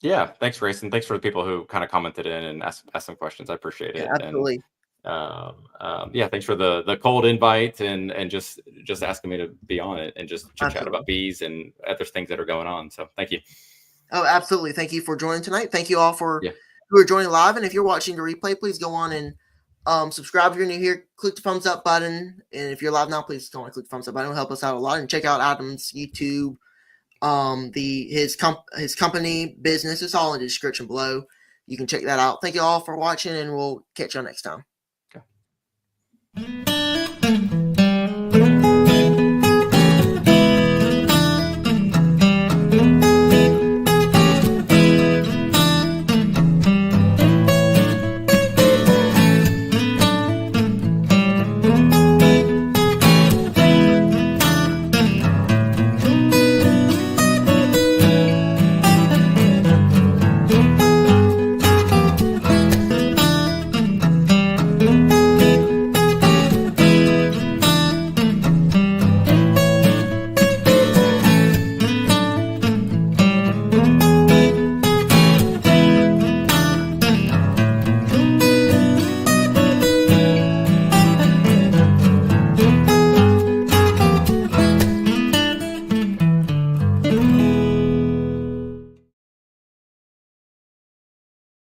Yeah, thanks, Grayson. Thanks for the people who kind of commented in and asked some questions. I appreciate Yeah, it. And absolutely. yeah, thanks for the cold invite and just asking me to be on it and just chit chat Absolutely. about bees and other things that are going on. So thank you. Oh, absolutely. Thank you for joining tonight. Thank you all for Yeah. who are joining live. And if you're watching the replay, please go on and subscribe if you're new here. Click the thumbs up button. And if you're live now, please go on and click the thumbs up button. It'll help us out a lot. And check out Adam's YouTube, his company business. It's all in the description below. You can check that out. Thank you all for watching, and we'll catch you all next time. Okay.